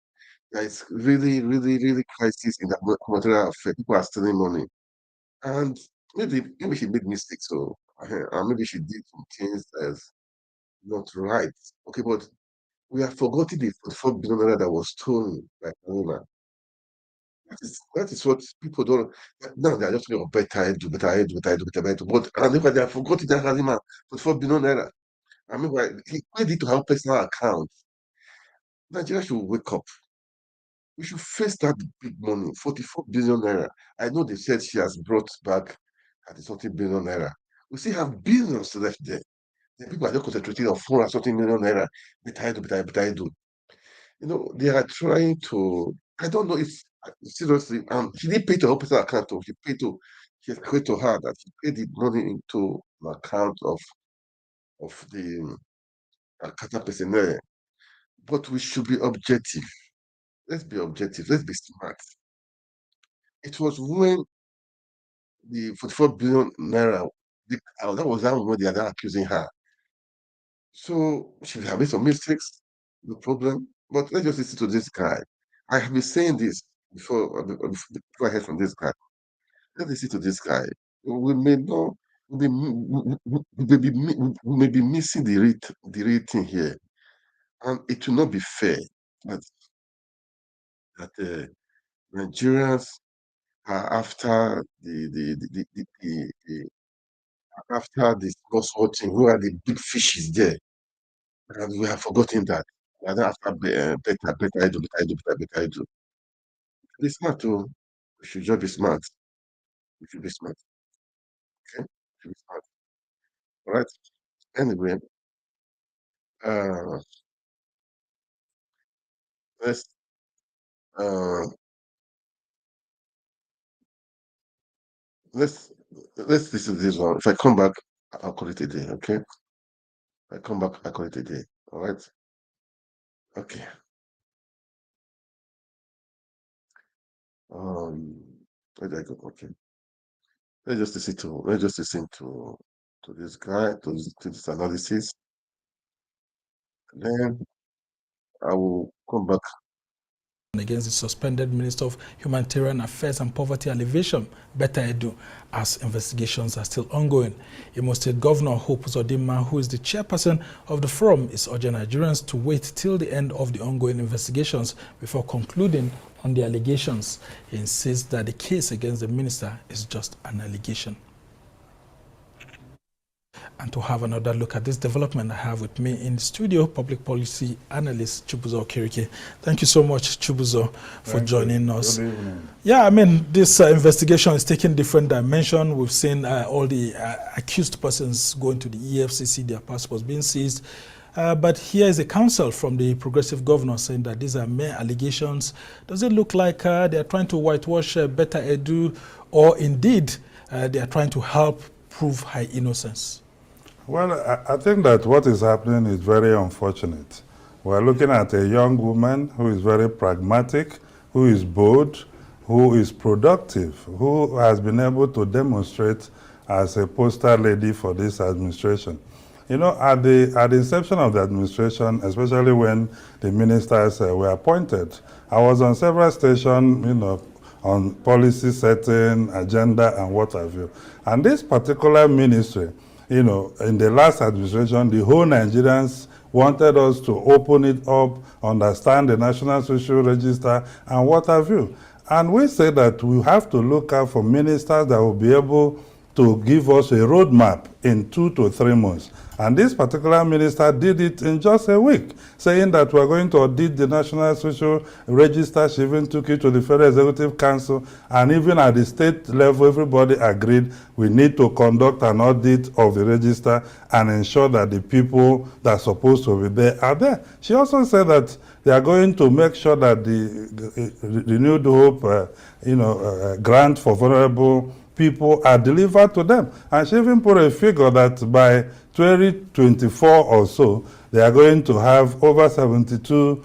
A: there is really crisis in that material affair. People are stealing money. And maybe she made mistakes, so maybe she did some things that's not right. Okay, but we have forgotten the 44 billion naira that was stolen by Anima. That is what people don't. Now they are just talking about better do. But and look at they have forgotten that Anima 44 billion naira. I mean, he paid it to her personal account. Nigeria should wake up. We should face that big money, 44 billion naira. I know they said she has brought back 30 billion naira. We still have billions left there. The people are just concentrating on 4 million naira. But I do. You know, they are trying to. I don't know if seriously. She didn't pay to her personal account. She paid to her that she paid the money into the account of the Qatar personnel. But we should be objective. Let's be objective. Let's be smart. It was when the 44 billion naira, that was how they are now accusing her. So she have made some mistakes, no problem. But let's just listen to this guy. I have been saying this before I heard from this guy. Let's listen to this guy. We may not, we may be missing the real thing here, and it will not be fair that Nigerians are after after the small thing. Who are the big fishes there? And we have forgotten that. We are not after better I do. Be smart too. We should just be smart. We should be smart. Okay? We should be smart. All right. Anyway, uh, let's uh, let's let's listen to this one. If I come back, I'll call it a day. Okay? If I come back, I'll call it a day. All right. Okay. Where did I go? Okay. Let's just listen to this guy, to this analysis. And then I will come back.
E: Against the suspended Minister of Humanitarian Affairs and Poverty Alleviation, Betta Edu, as investigations are still ongoing. Imo State Governor Hope Uzodinma, who is the chairperson of the forum, is urging Nigerians to wait till the end of the ongoing investigations before concluding on the allegations. He insists that the case against the minister is just an allegation. And to have another look at this development, I have with me in the studio public policy analyst Chibuzo Okirike. Thank you so much, Chibuzo, for joining us.
H: Good evening.
E: Yeah, I mean, this investigation is taking different dimension. We've seen all the accused persons going to the EFCC, their passports being seized. But here is a counsel from the progressive governor saying that these are mere allegations. Does it look like they are trying to whitewash Betta Edu, or indeed they are trying to help prove her innocence?
H: Well, I think that what is happening is very unfortunate. We're looking at a young woman who is very pragmatic, who is bold, who is productive, who has been able to demonstrate as a poster lady for this administration.
G: You know, at the inception of the administration, especially when the ministers were appointed, I was on several stations, you know, on policy setting, agenda, and what have you. And this particular ministry, you know, in the last administration, the whole Nigerians wanted us to open it up, understand the National Social Register, and what have you. And we say that we have to look out for ministers that will be able to give us a roadmap in 2 to 3 months. And this particular minister did it in just a week, saying that we're going to audit the National Social Register. She even took it to the Federal Executive Council, and even at the state level, everybody agreed we need to conduct an audit of the register and ensure that the people that are supposed to be there are there. She also said that they are going to make sure that the Renewed Hope grant for vulnerable people are delivered to them. And she even put a figure that by 2024 or so, they are going to have over 72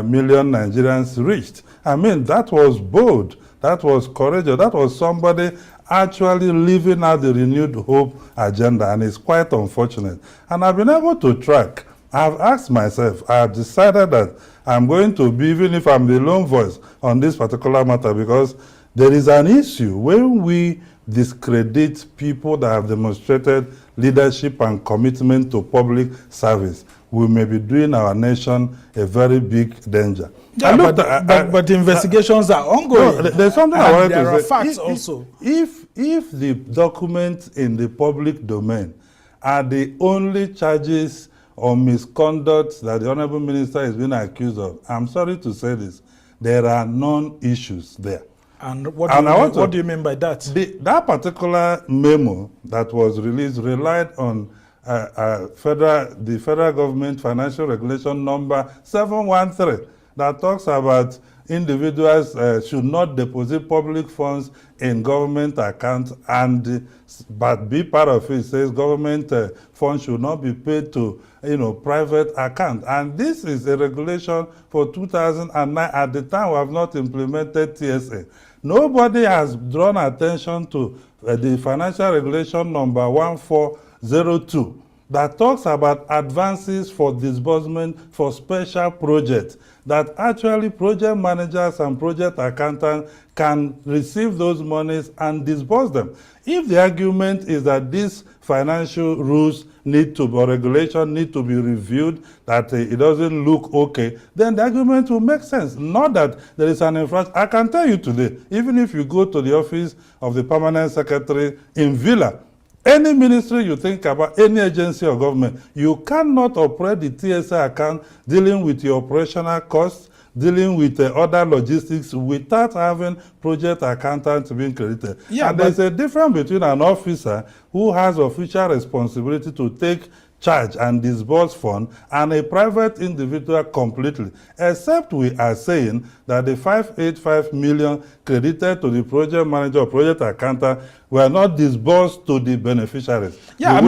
G: million Nigerians reached. I mean, that was bold, that was courageous, that was somebody actually living out the Renewed Hope agenda, and it's quite unfortunate. And I've been able to track. I've asked myself, I've decided that I'm going to be, even if I'm the lone voice on this particular matter, because there is an issue when we discredit people that have demonstrated leadership and commitment to public service. We may be doing our nation a very big danger.
E: Yeah, but the investigations are ongoing.
G: No, there's something I wanted to say.
E: There are facts also.
G: If the documents in the public domain are the only charges or misconduct that the Honorable Minister is being accused of, I'm sorry to say this, there are non-issues there.
E: And what do you mean by that?
G: That particular memo that was released relied on the federal government financial regulation number 713 that talks about individuals should not deposit public funds in government accounts, but B part of it says government funds should not be paid to private account. And this is a regulation for 2009. At the time, we have not implemented TSA. Nobody has drawn attention to the financial regulation number 1402 that talks about advances for disbursement for special projects, that actually project managers and project accountants can receive those monies and disburse them. If the argument is that these financial rules or regulation need to be reviewed, that it doesn't look okay, then the argument will make sense. Not that there is an infraction. I can tell you today, even if you go to the office of the permanent secretary in Villa, any ministry you think about, any agency or government, you cannot operate the TSA account dealing with your operational costs, dealing with other logistics without having project accountants being credited. Yeah, and there's a difference between an officer who has official responsibility to take charge and disburse fund and a private individual completely, except we are saying that the 585 million credited to the project manager or project accountant were not disbursed to the beneficiaries.
E: Yeah,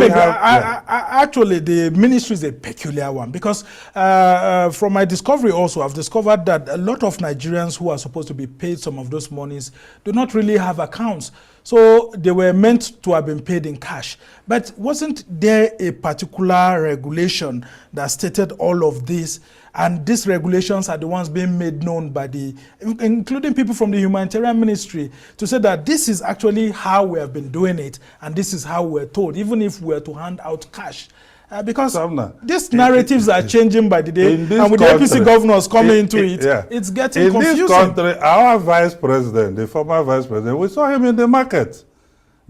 E: actually the ministry is a peculiar one, because from my discovery also, I've discovered that a lot of Nigerians who are supposed to be paid some of those monies do not really have accounts. So they were meant to have been paid in cash. But wasn't there a particular regulation that stated all of this? And these regulations are the ones being made known by including people from the humanitarian ministry, to say that this is actually how we have been doing it, and this is how we're told, even if we were to hand out cash. Because these narratives are changing by the day, and with the APC governors coming into it, it's getting confusing.
G: In this country, our vice president, the former vice president, we saw him in the market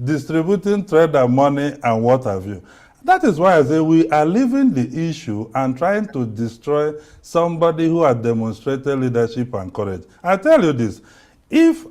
G: distributing trader money and what have you. That is why I say we are leaving the issue and trying to destroy somebody who has demonstrated leadership and courage. I tell you this, if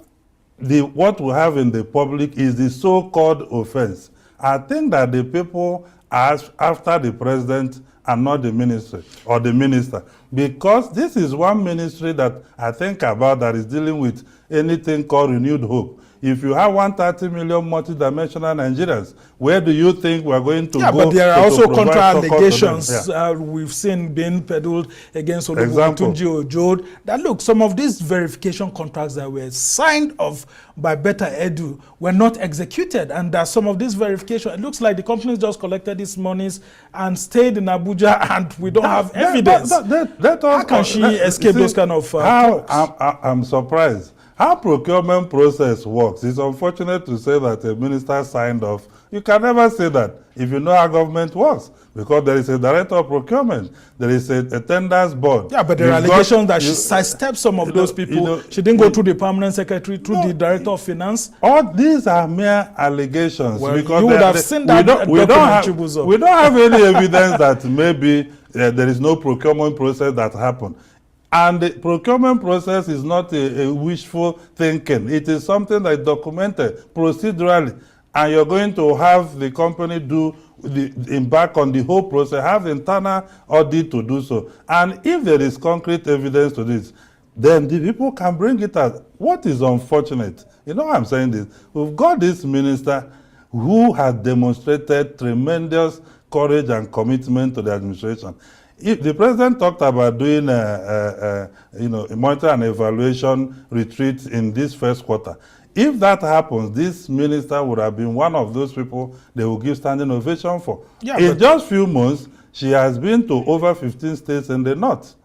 G: what we have in the public is the so-called offense, I think that the people are after the president and not the ministry or the minister. because this is one ministry that I think about that is dealing with anything called renewed hope. If you have 130 million multidimensional Nigerians, where do you think we're going to go?
E: Yeah, but there are also counter allegations
G: we've
E: seen being peddled against Olutunji Ojo. That look, some of these verification contracts that were signed off by Better Edu were not executed, and that some of this verification, it looks like the companies just collected these monies and stayed in Abuja, and we don't have evidence. How can she escape those kind of
G: I'm surprised. How procurement process works, it's unfortunate to say that a minister signed off. You can never say that if you know how government works, because there is a director of procurement, there is a tenders board.
E: Yeah, but there are allegations that she sidestepped some of those people. She didn't go through the permanent secretary, through the director of finance.
G: All these are mere allegations.
E: Well,
G: because
E: you would have seen that
G: we don't have any evidence that maybe there is no procurement process that happened. And the procurement process is not a wishful thinking. It is something that is documented procedurally. And you're going to have the company embark on the whole process, have internal audit to do so. And if there is concrete evidence to this, then the people can bring it out. What is unfortunate, you know why I'm saying this? We've got this minister who has demonstrated tremendous courage and commitment to the administration. If the president talked about doing a monitor and evaluation retreat in this first quarter. If that happens, this minister would have been one of those people they will give standing ovation for. Yeah, in just a few months, she has been to over 15 states in the north,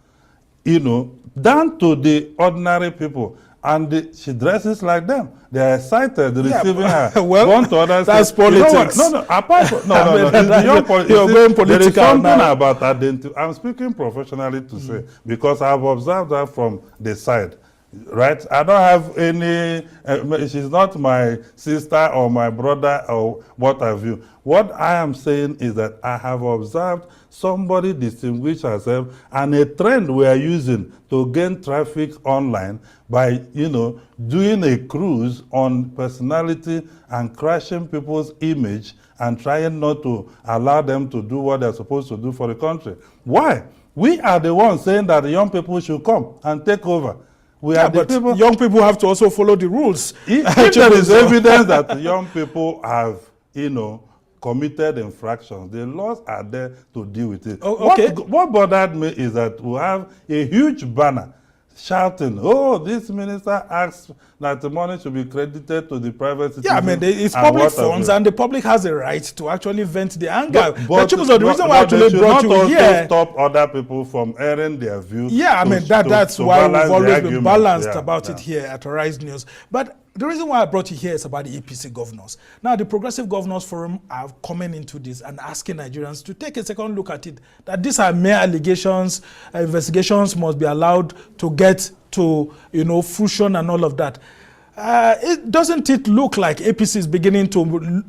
G: down to the ordinary people. And she dresses like them. They are excited receiving her.
E: Well,
G: one to others
E: that's
G: say,
E: politics.
G: Apart from,
E: You're going political.
G: There is something
E: now
G: about identity. I'm speaking professionally to say, because I've observed her from the side. Right? I don't have any, she's not my sister or my brother or what have you. What I am saying is that I have observed somebody distinguish herself, and a trend we are using to gain traffic online by, doing a cruise on personality and crashing people's image and trying not to allow them to do what they're supposed to do for the country. Why? We are the ones saying that the young people should come and take over.
E: But young people have to also follow the rules.
G: If there is evidence that young people have, committed infractions, the laws are there to deal with it.
E: Okay.
G: What bothered me is that we have a huge banner shouting, oh, this minister asks that the money should be credited to the private citizen.
E: Yeah, I mean, it's public funds, and the public has a right to actually vent the anger. But the reason why I actually brought you here,
G: stop other people from airing their views.
E: Yeah, I mean, that's why we've always been balanced about it here at Arise News. But the reason why I brought you here is about the APC governors. Now, the Progressive Governors Forum are coming into this and asking Nigerians to take a second look at it, that these are mere allegations, investigations must be allowed to get to, fruition and all of that. Doesn't it look like APC is beginning to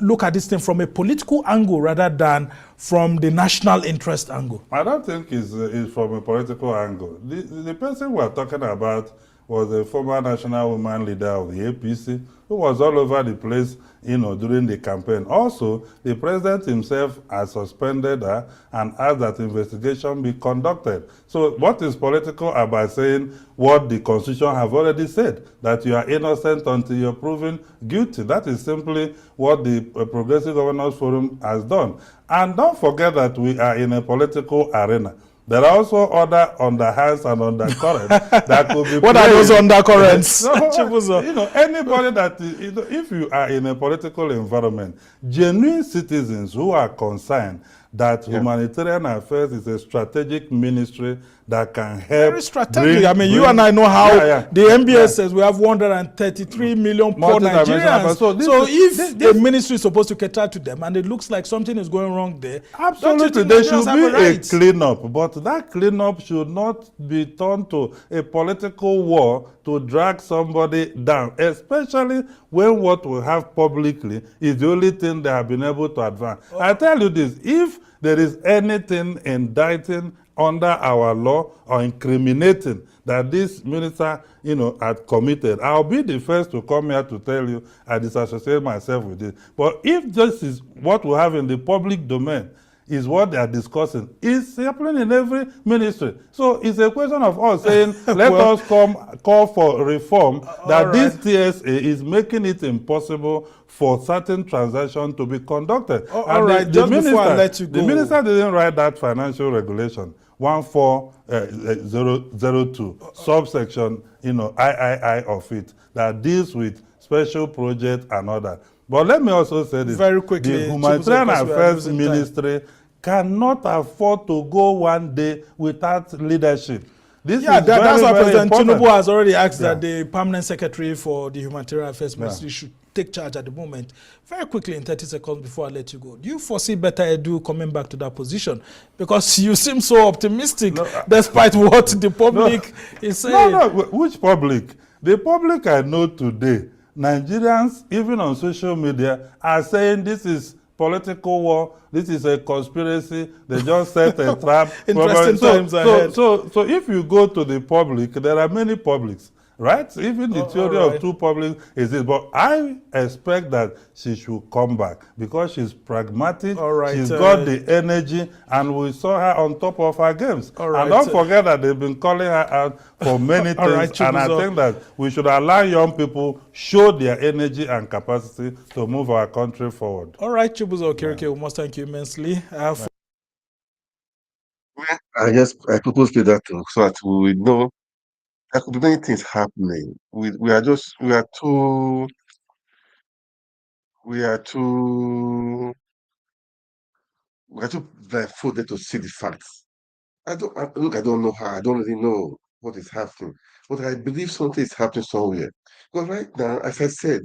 E: look at this thing from a political angle rather than from the national interest angle?
G: I don't think it's from a political angle. The person we are talking about was a former national woman leader of the APC who was all over the place, during the campaign. Also, the president himself has suspended her and asked that investigation be conducted. So what is political about saying what the Constitution have already said, that you are innocent until you're proven guilty? That is simply what the Progressive Governors Forum has done. And don't forget that we are in a political arena. There are also other underhands and undercurrents that could be
E: What are those undercurrents?
G: Anybody that, if you are in a political environment, genuine citizens who are concerned that humanitarian affairs is a strategic ministry that can help.
E: Very strategic. You and I know how the MBS says we have 133 million poor Nigerians. So if the ministry is supposed to cater to them and it looks like something is going wrong there,
G: absolutely, there should be a cleanup. But that cleanup should not be turned to a political war to drag somebody down, especially when what we have publicly is the only thing they have been able to advance. I tell you this, if there is anything indicting under our law or incriminating that this minister, had committed, I'll be the first to come here to tell you I disassociate myself with it. But if this is what we have in the public domain, is what they are discussing. It's happening in every ministry. So it's a question of us saying, let us call for reform, that this TSA is making it impossible for certain transactions to be conducted.
E: All right, just before I let you go.
G: The minister didn't write that financial regulation, 14002, subsection, III of it, that deals with special project and other. But let me also say this.
E: Very quickly,
G: the Humanitarian Affairs Ministry cannot afford to go one day without leadership. That's
E: why President
G: important.
E: Tinubu has already asked that the permanent secretary for the Humanitarian Affairs Ministry should take charge at the moment. Very quickly, in 30 seconds before I let you go, do you foresee Better Edu coming back to that position? Because you seem so optimistic, despite what the public is saying.
G: No, which public? The public I know today, Nigerians, even on social media, are saying this is political war, this is a conspiracy, they just set a trap.
E: Interesting times ahead.
G: So if you go to the public, there are many publics, right? Even the theory of two publics is this. But I expect that she should come back because she's pragmatic, she's got the energy, and we saw her on top of her games. And don't forget that they've been calling her out for many things, and I think that we should allow young people show their energy and capacity to move our country forward.
E: All right, Chibuzo Okereke, we must thank you immensely.
A: I propose to that too, so that we know there could be many things happening. We are too blindfolded to see the facts. I don't know how. I don't really know what is happening, but I believe something is happening somewhere. Because right now, as I said,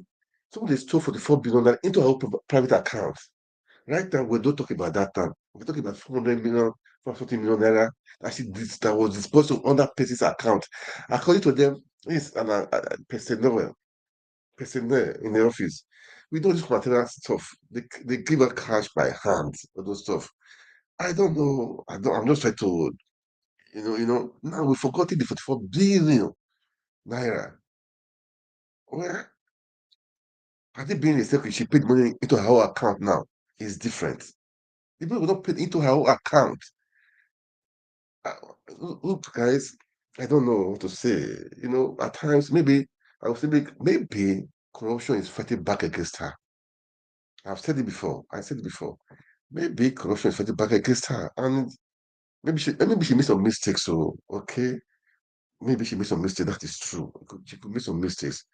A: somebody stole 44 billion into our private account. Right now, we don't talk about that time. We're talking about 400 million, 440 million naira. Actually, that was disposed of on that person's account. According to them, it's personnel in the office. We don't use material stuff. They give us cash by hand, all those stuff. I don't know. I'm just trying to, now we've forgotten the 44 billion naira. Where had it been a secretary, she paid money into her own account now. It's different. The people will not pay into her own account. Look, guys, I don't know what to say. At times, maybe I would say maybe corruption is fighting back against her. I've said it before. I said it before. Maybe corruption is fighting back against her, and maybe she made some mistakes. So okay, maybe she made some mistakes. That is true. She could make some mistakes.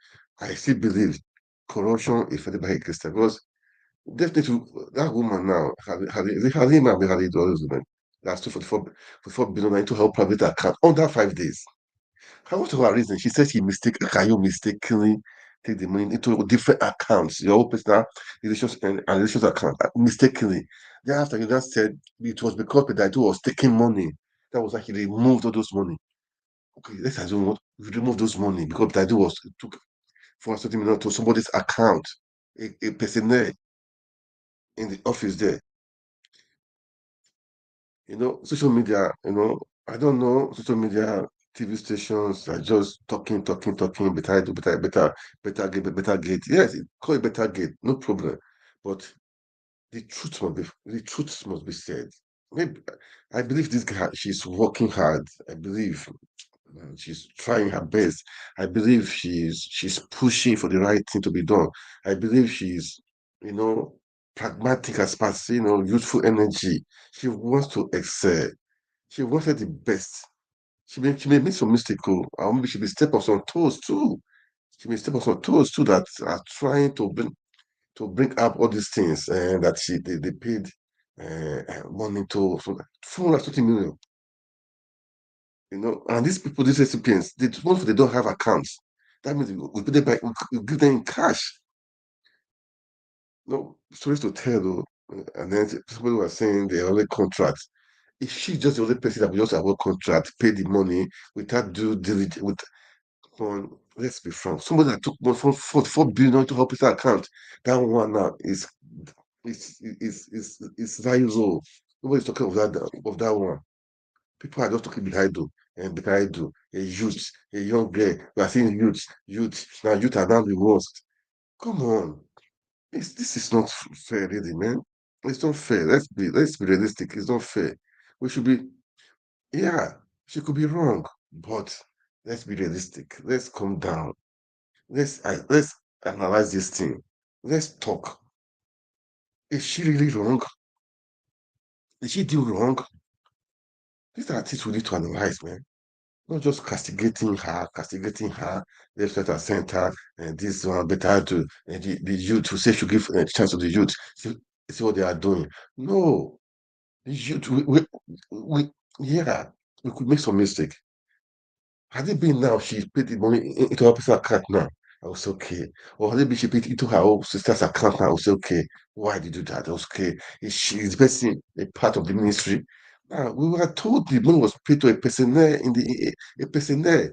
A: I still believe corruption is fighting back against her because definitely that woman now, Halima, those women, that's 244 billion into her private account under 5 days. How was her reason? She said can you mistakenly take the money into different accounts, your own personal relations and relations account, mistakenly. Then after you just said it was because Pedro was taking money. That was like he removed all those money. Okay, let's assume what we removed those money because Pedro took 430 million to somebody's account, a personnel in the office there. Social media, I don't know, social media, TV stations are just talking, better do, better gate. Yes, call it better gate, no problem. But the truth must be said. Maybe I believe this girl, she's working hard. I believe she's trying her best. I believe she's pushing for the right thing to be done. I believe she's, pragmatic as past, youthful energy. She wants to excel. She wanted the best. She may make some mistake, or maybe she may step on some toes too. She may step on some toes too that are trying to bring up all these things and that they paid money to 430 million. And these people, these recipients, they don't have accounts. That means we give them in cash. No, stories to tell though. And then people were saying they only contract. If she's just the only person that will just have a contract, pay the money without due diligence, let's be frank. Somebody that took money from 4 billion into her personal account, that one now is Zaizo. Nobody's talking of that one. People are just talking behind a youth, a young girl. We are seeing youth. Now youth are now the worst. Come on. This is not fair, really, man. It's not fair. Let's be realistic. It's not fair. We should be, yeah, she could be wrong, but let's be realistic. Let's calm down. Let's analyze this thing. Let's talk. Is she really wrong? Did she do wrong? These are things we need to analyze, man. Not just castigating her, left, right, and center, and this one better to and the youth who say should give a chance to the youth. See what they are doing. No, the youth, we yeah, we could make some mistake. Had it been now she paid the money into her personal account now, I was okay. Or had it been she paid into her own sister's account now, I was okay. Why did you do that? I was okay. She is basically a part of the ministry. Now we were told the money was paid to a personnel in the a personnel.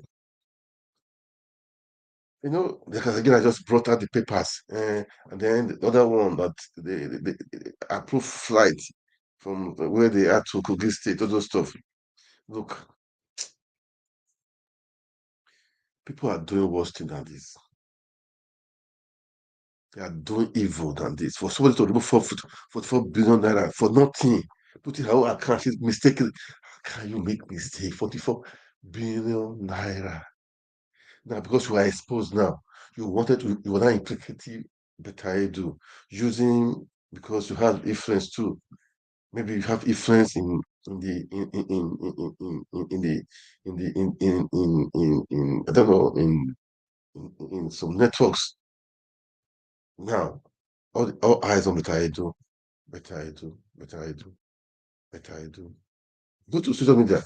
A: You know, because again, I just brought out the papers, and then the other one that the approved flight from where they are to Kogi State, all those stuff. Look, people are doing worse thing than this. They are doing evil than this. For somebody to remove 44 billion naira for nothing, put in her own account, she's mistaken. How can you make mistake? 44 billion naira. Now, because you are exposed now, you were not implicated, but I do. Using, because you have influence too. Maybe you have influence in the in the in I don't know in some networks. Now, all eyes on better I do, better I do, better I do, better I do. Go to social media,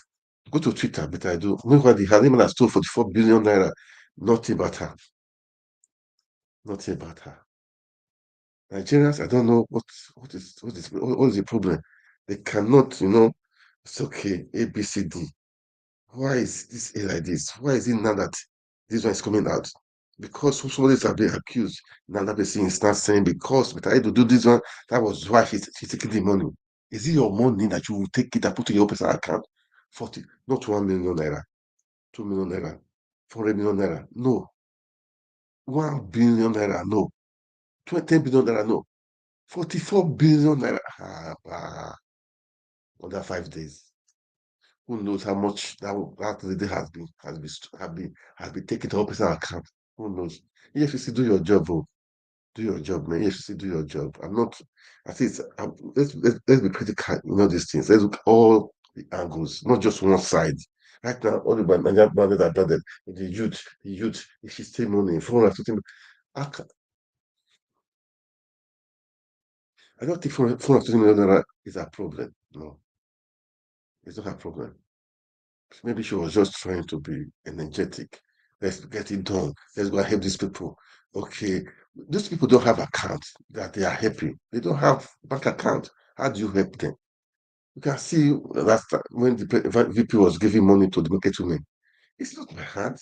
A: go to Twitter, better I do. Meanwhile, the Halima has stole 44 billion naira. Nothing about her. Nothing about her. Nigerians, I don't know what is the problem. They cannot, it's okay, A, B, C, D. Why is this A like this? Why is it now that this one is coming out? Because somebody have been accused. Now that person is not saying because but I had to do this one, that was why she's taking the money. Is it your money that you will take it and put in your personal account? 40, not 1 million naira, 2 million naira, 400 million naira. No. 1 billion naira, no. 20 billion naira, no. 44 billion naira. Under 5 days. Who knows how much that lady has been taken to her personal account? Who knows? EFCC, do your job, oh. Do your job, man. EFCC, do your job. I'm not. I think let's be critical. These things. Let's look at all the angles, not just one side. Right now, all the Nigerian bandits are banded. The youth, if she stay money, 450. I don't think 450 million naira is a problem. No, it's not a problem. Maybe she was just trying to be energetic. Let's get it done. Let's go and help these people. Okay, these people don't have accounts that they are helping. They don't have bank account. How do you help them? You can see last time when the VP was giving money to the market women. It's not by hand.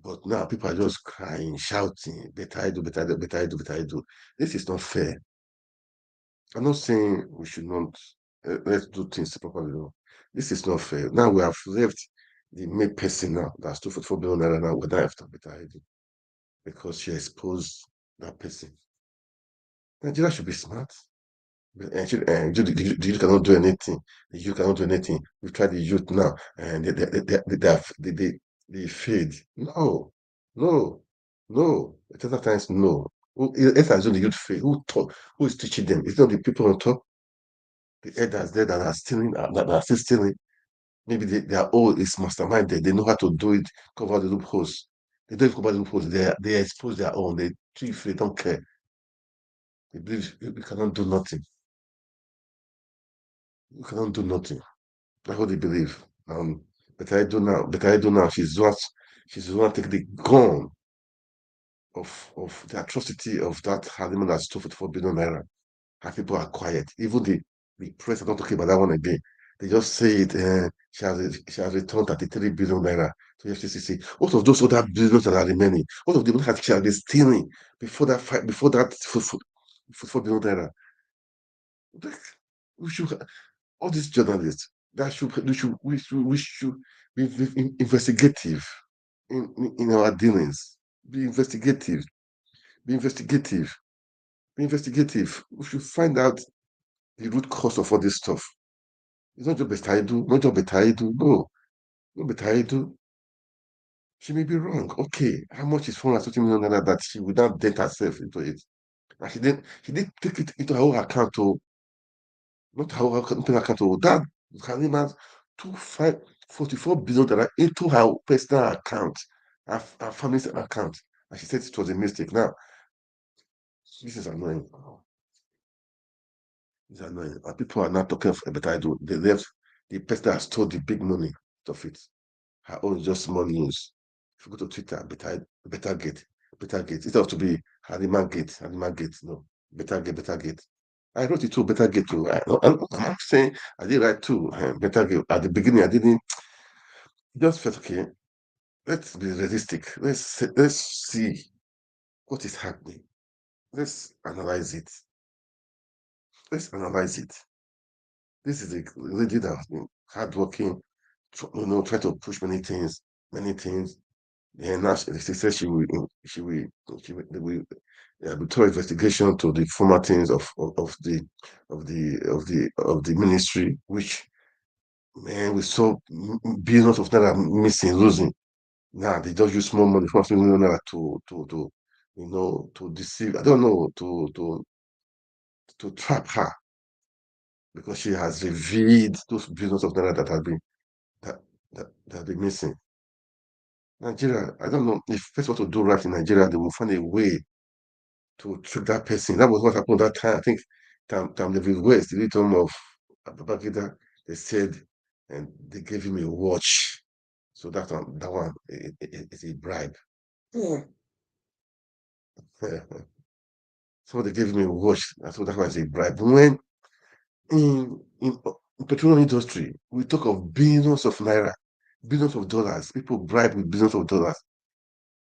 A: But now people are just crying, shouting, better I do, better I do, better I do, better I do. This is not fair. I'm not saying we should not let's do things properly. No. This is not fair. Now we have left the main person now that stood for 4 billion naira now. We're not after better ID because she exposed that person. Nigeria should be smart. The youth cannot do anything. The youth cannot do anything. We've tried the youth now, and they fade. No, no, no. At other times, no. Let's assume the youth fade. Who is teaching them? It's not the people on top. The elders there that are stealing, that are still stealing. Maybe they are all is masterminded. They know how to do it, cover the loopholes. They don't cover the loopholes. They expose their own. They thief. They don't care. They believe we cannot do nothing. We cannot do nothing. That's what they believe. But I do now. But I do now. She's the one take the gun of the atrocity of that Halima that stole 44 billion naira. And people are quiet. Even the press are not talking about that one again. They just say it. She has returned 33 billion naira to FCCC. What of those other billions that are remaining? What of the money that she has been stealing before that fight? Before that, for 4 billion naira. We should all these journalists that should we should be investigative in our dealings. Be investigative. Be investigative. Be investigative. We should find out the root cause of all this stuff. It's not just Betaidu, not just Betaidu, no. Not Betaidu. She may be wrong. Okay, how much is 430 million naira that she would not dent herself into it? And she did take it into her own account, not her own account. That Halima took 44 billion naira into her personal account, her family's account. And she said it was a mistake. Now, this is annoying. It's annoying. And people are not talking of Betaidu. They left the person that stole the big money of it. Her own is just small news. If you go to Twitter, better get. It has to be Halima Gate, no. Better get. I wrote it too, better get too. I'm not saying I did write too, better get. At the beginning, I didn't just felt okay. Let's be realistic. Let's see what is happening. Let's analyze it. This is a lady that has been hardworking, try to push many things. And now she says she will they will through investigation to the former things of the ministry, which man we saw billions of naira missing, losing. Now they just use small money, 4 million naira to deceive. I don't know to trap her because she has revealed those billions of naira that have been missing. Nigeria, I don't know if first want to do right in Nigeria, they will find a way to trick that person. That was what happened that time. I think Tam David West, the return of Babangida, they said, and they gave him a watch. So that one is a bribe. So they gave him a watch. So that was a bribe. When in petroleum industry, we talk of billions of naira, billions of dollars. People bribe with billions of dollars.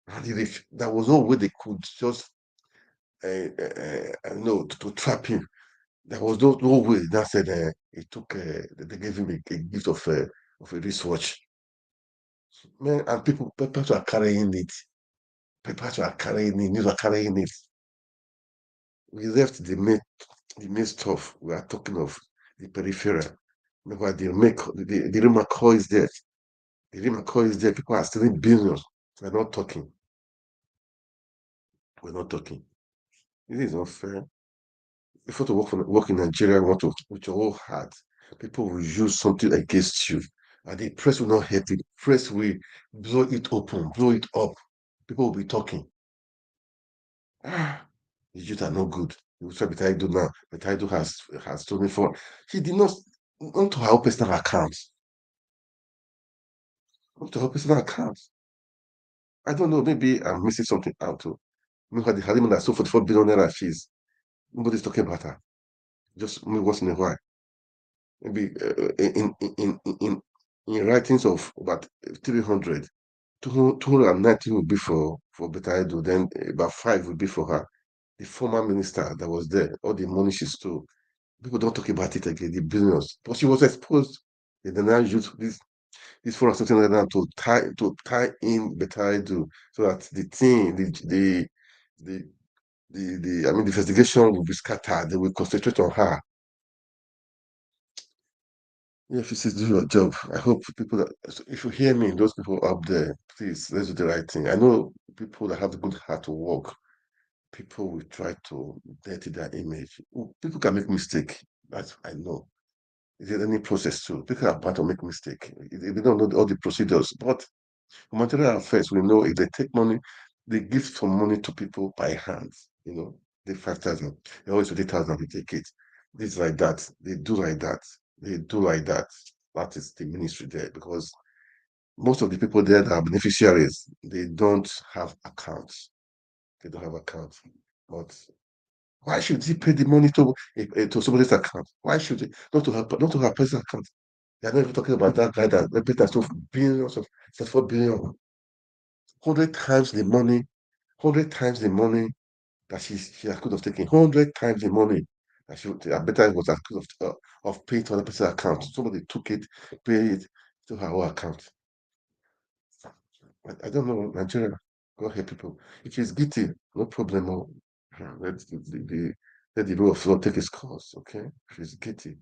A: And there was no way they could just no to trap him. There was no way. That said, they gave him a gift of a wristwatch. Man, and people are carrying it. People are carrying it. News are carrying it. We left the main stuff. We are talking of the peripheral. Because the real McCoy is there. The real McCoy is there. People are stealing billions. We're not talking. This is not fair. If you want to work in Nigeria, want to with your whole heart, people will use something against you. And the press will not help it. Press will blow it open, blow it up. People will be talking. The youth are not good. You try Betaidu now. Betaidu has told me for he did not to her personal account. Not to her personal account. I don't know, maybe I'm missing something out too. Maybe the Halima that sold 44 billion naira fees. Nobody's talking about her. Just maybe once in a while. Maybe in writings of about 300, 290 will be for Betaidu, then about 5 will be for her. The former minister that was there, all the money she stole. People don't talk about it again, the billions. But she was exposed. They then now use this for something like that to tie in Betaidu so that the thing, the investigation will be scattered. They will concentrate on her. Yeah, if you say do your job, I hope people so if you hear me, those people up there, please let's do the right thing. I know people that have a good heart to work, people will try to dirty their image. People can make mistake. That's I know. Is there any process too? People are bound to make mistake. They don't know all the procedures. But humanitarian affairs, we know if they take money, they give some money to people by hands. They 5,000, they always 20,000, we take it. This like that. They do like that. That is the ministry there because most of the people there that are beneficiaries, they don't have accounts. But why should he pay the money to somebody's account? Why should he not to her personal account? They're not even talking about that guy that paid us billions of 4 billion, 100 times the money, 100 times the money that she could have taken, 100 times the money that I better it was accused of paying to other person's account. Somebody took it, paid it to her own account. I don't know, Nigeria. Go ahead, people. If she's guilty, no problem. Let let the rule of law take its course, okay? She's guilty.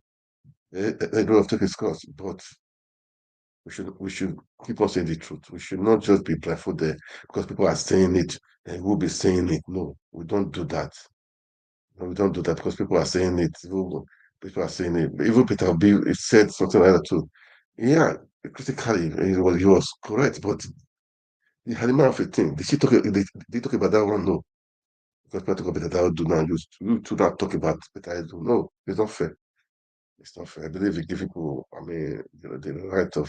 A: Let the rule of take its course, but we should keep on saying the truth. We should not just be blindfolded because people are saying it and we'll be saying it. No, we don't do that. No, we don't do that because people are saying it. People are saying it. Even Peter Obi said something like that too. Yeah, critically, he was correct, but the Halima of a thing. Did she talk? Did they talk about that one? No, because people talk about that do now. You to not talk about Peter Edu. No, it's not fair. It's not fair. I believe we give people. I mean, the right of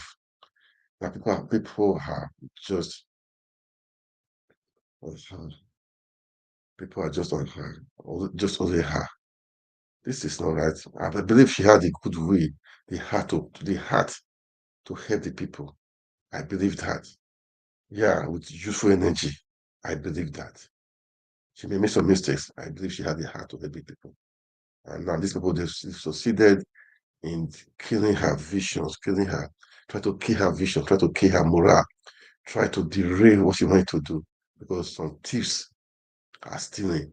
A: that people are just on her. People are just on her, just only her. This is not right. I believe she had a good way, the heart to help the people. I believe that. Yeah, with youthful energy. I believe that. She may make some mistakes. I believe she had the heart to help the people. And now these people, they've succeeded in killing her visions, try to kill her vision, try to kill her morale, try to derail what she wanted to do. Because some thieves are stealing.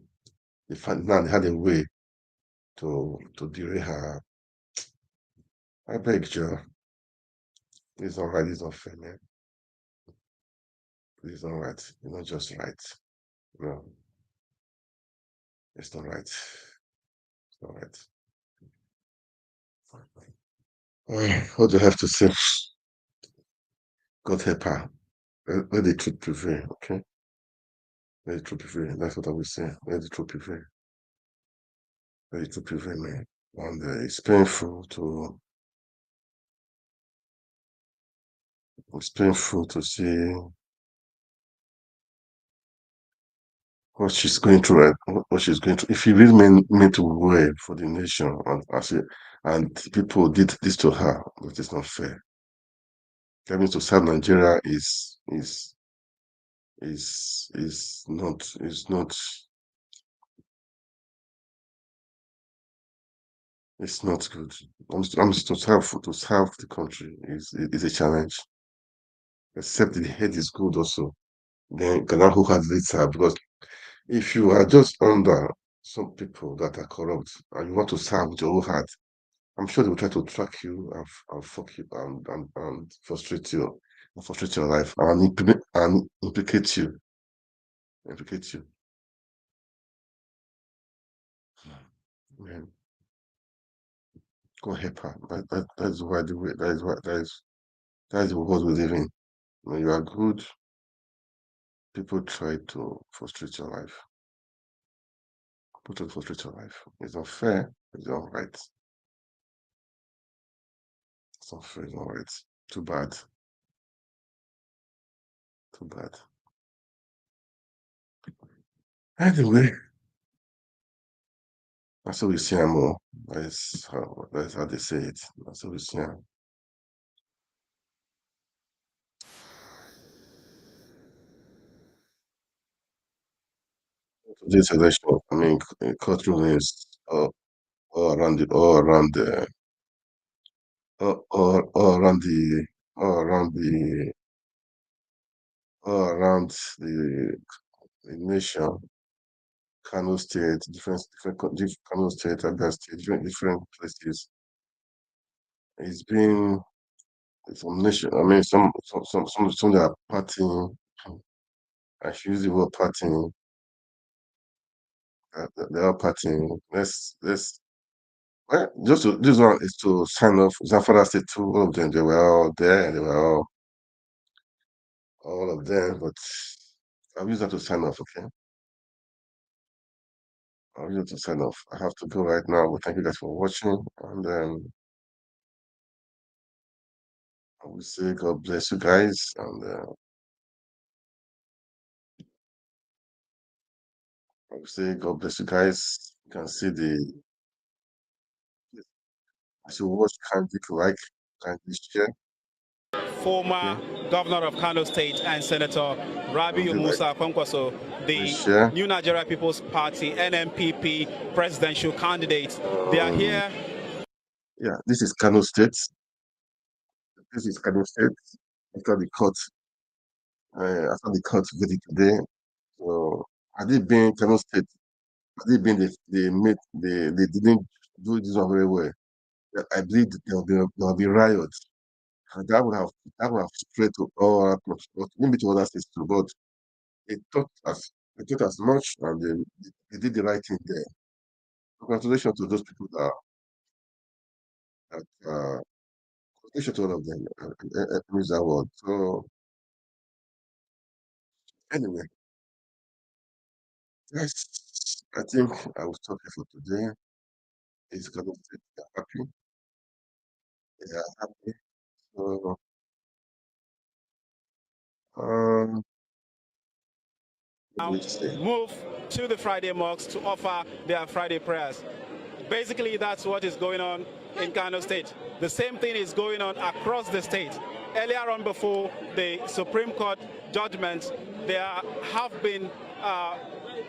A: Now they had a way to derail her. I beg you. It's not right, it's not fair, man. It's not right. It's not just right. No. It's not right. It's not right. What do I have to say? God help her. Let the truth prevail, okay? Let the truth prevail. That's what I will say. Let the truth prevail. Let the truth prevail, man. And it's painful to see what she's going through, right? What she's going through. If she really meant to well for the nation, and people did this to her, that is not fair. Coming to serve Nigeria is not it's not good. I'm to serve the country is a challenge. Except the head is good also. Then who has this serve? Because if you are just under some people that are corrupt and you want to serve with your whole heart, I'm sure they will try to track you and fuck you and frustrate you and frustrate your life and implicate you. Implicate you. Man. Go help her. That's why the way that is the world we live in. When you are good, people try to frustrate your life. People try to frustrate your life. It's not fair. It's not right. It's not fair. It's not right. Too bad. Too bad. Anyway, that's how we see them more. That's how they say it. That's how we see them. Today's election, I mean, court rulings all around the all around the all around the all around the nation. Kano State, different Kano State, Abia State, different places. It's been some nation. I mean, some that are partying. I should use the word partying. They are partying. Well, this one is to sign off Zamfara State too. All of them, they were all there, and they were all of them. But I'll use that to sign off. Okay, I'll use it to sign off. I have to go right now. But thank you guys for watching, and I will say God bless you guys, and I will say God bless you guys. You can see as you watch, kindly like, kindly share.
J: Former governor of Kano State and Senator Rabiu Musa Kwankwaso, the New Nigeria People's Party NNPP presidential candidate. They are here.
A: Yeah, this is Kano State. This is Kano State after the court verdict today. So I did been in Kano State they didn't do this one very well. I believe there will be riots. And that would have spread to all maybe to other states too, but they thought as much, and they did the right thing there. Congratulations to those people congratulations to all of them. Use that word. So anyway, yes, I think I will stop here for today. It's kind of they are happy. They are happy. So
J: Now move to the Friday mosques to offer their Friday prayers. Basically, that's what is going on in Kano State. The same thing is going on across the state. Earlier on, before the Supreme Court judgment, there have been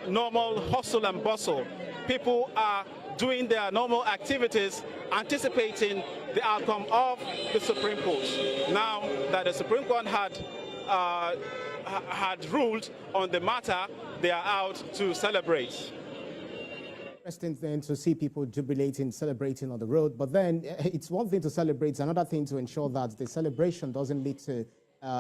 J: normal hustle and bustle. People are doing their normal activities, anticipating the outcome of the Supreme Court. Now that the Supreme Court had ruled on the matter, they are out to celebrate.
K: Interesting thing to see people jubilating, celebrating on the road, but then it's one thing to celebrate, it's another thing to ensure that the celebration doesn't lead to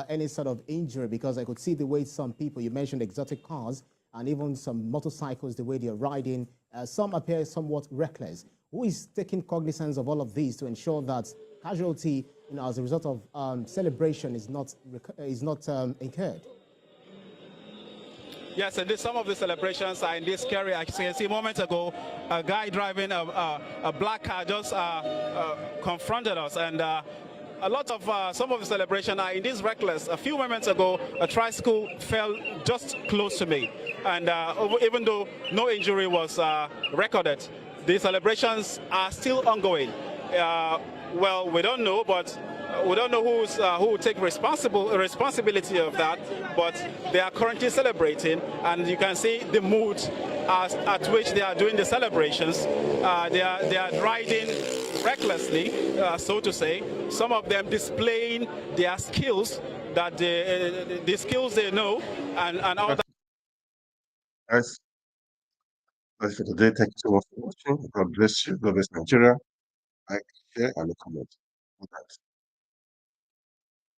K: any sort of injury, because I could see the way some people, you mentioned exotic cars, and even some motorcycles, the way they're riding, some appear somewhat reckless. Who is taking cognizance of all of these to ensure that casualty, as a result of celebration is not incurred?
J: Yes, and some of the celebrations are in this area. As you can see, moments ago, a guy driving a black car just confronted us, and a lot of some of the celebrations are in this reckless. A few moments ago, a tricycle fell just close to me, and even though no injury was recorded, the celebrations are still ongoing. Well, we don't know, but we don't know who will take responsibility of that, but they are currently celebrating, and you can see the mood at which they are doing the celebrations. They are riding recklessly, so to say. Some of them displaying their skills, that the skills they know, and all that.
A: That's for today. Thank you so much for watching. God bless you. God bless Nigeria. Like, share, and comment.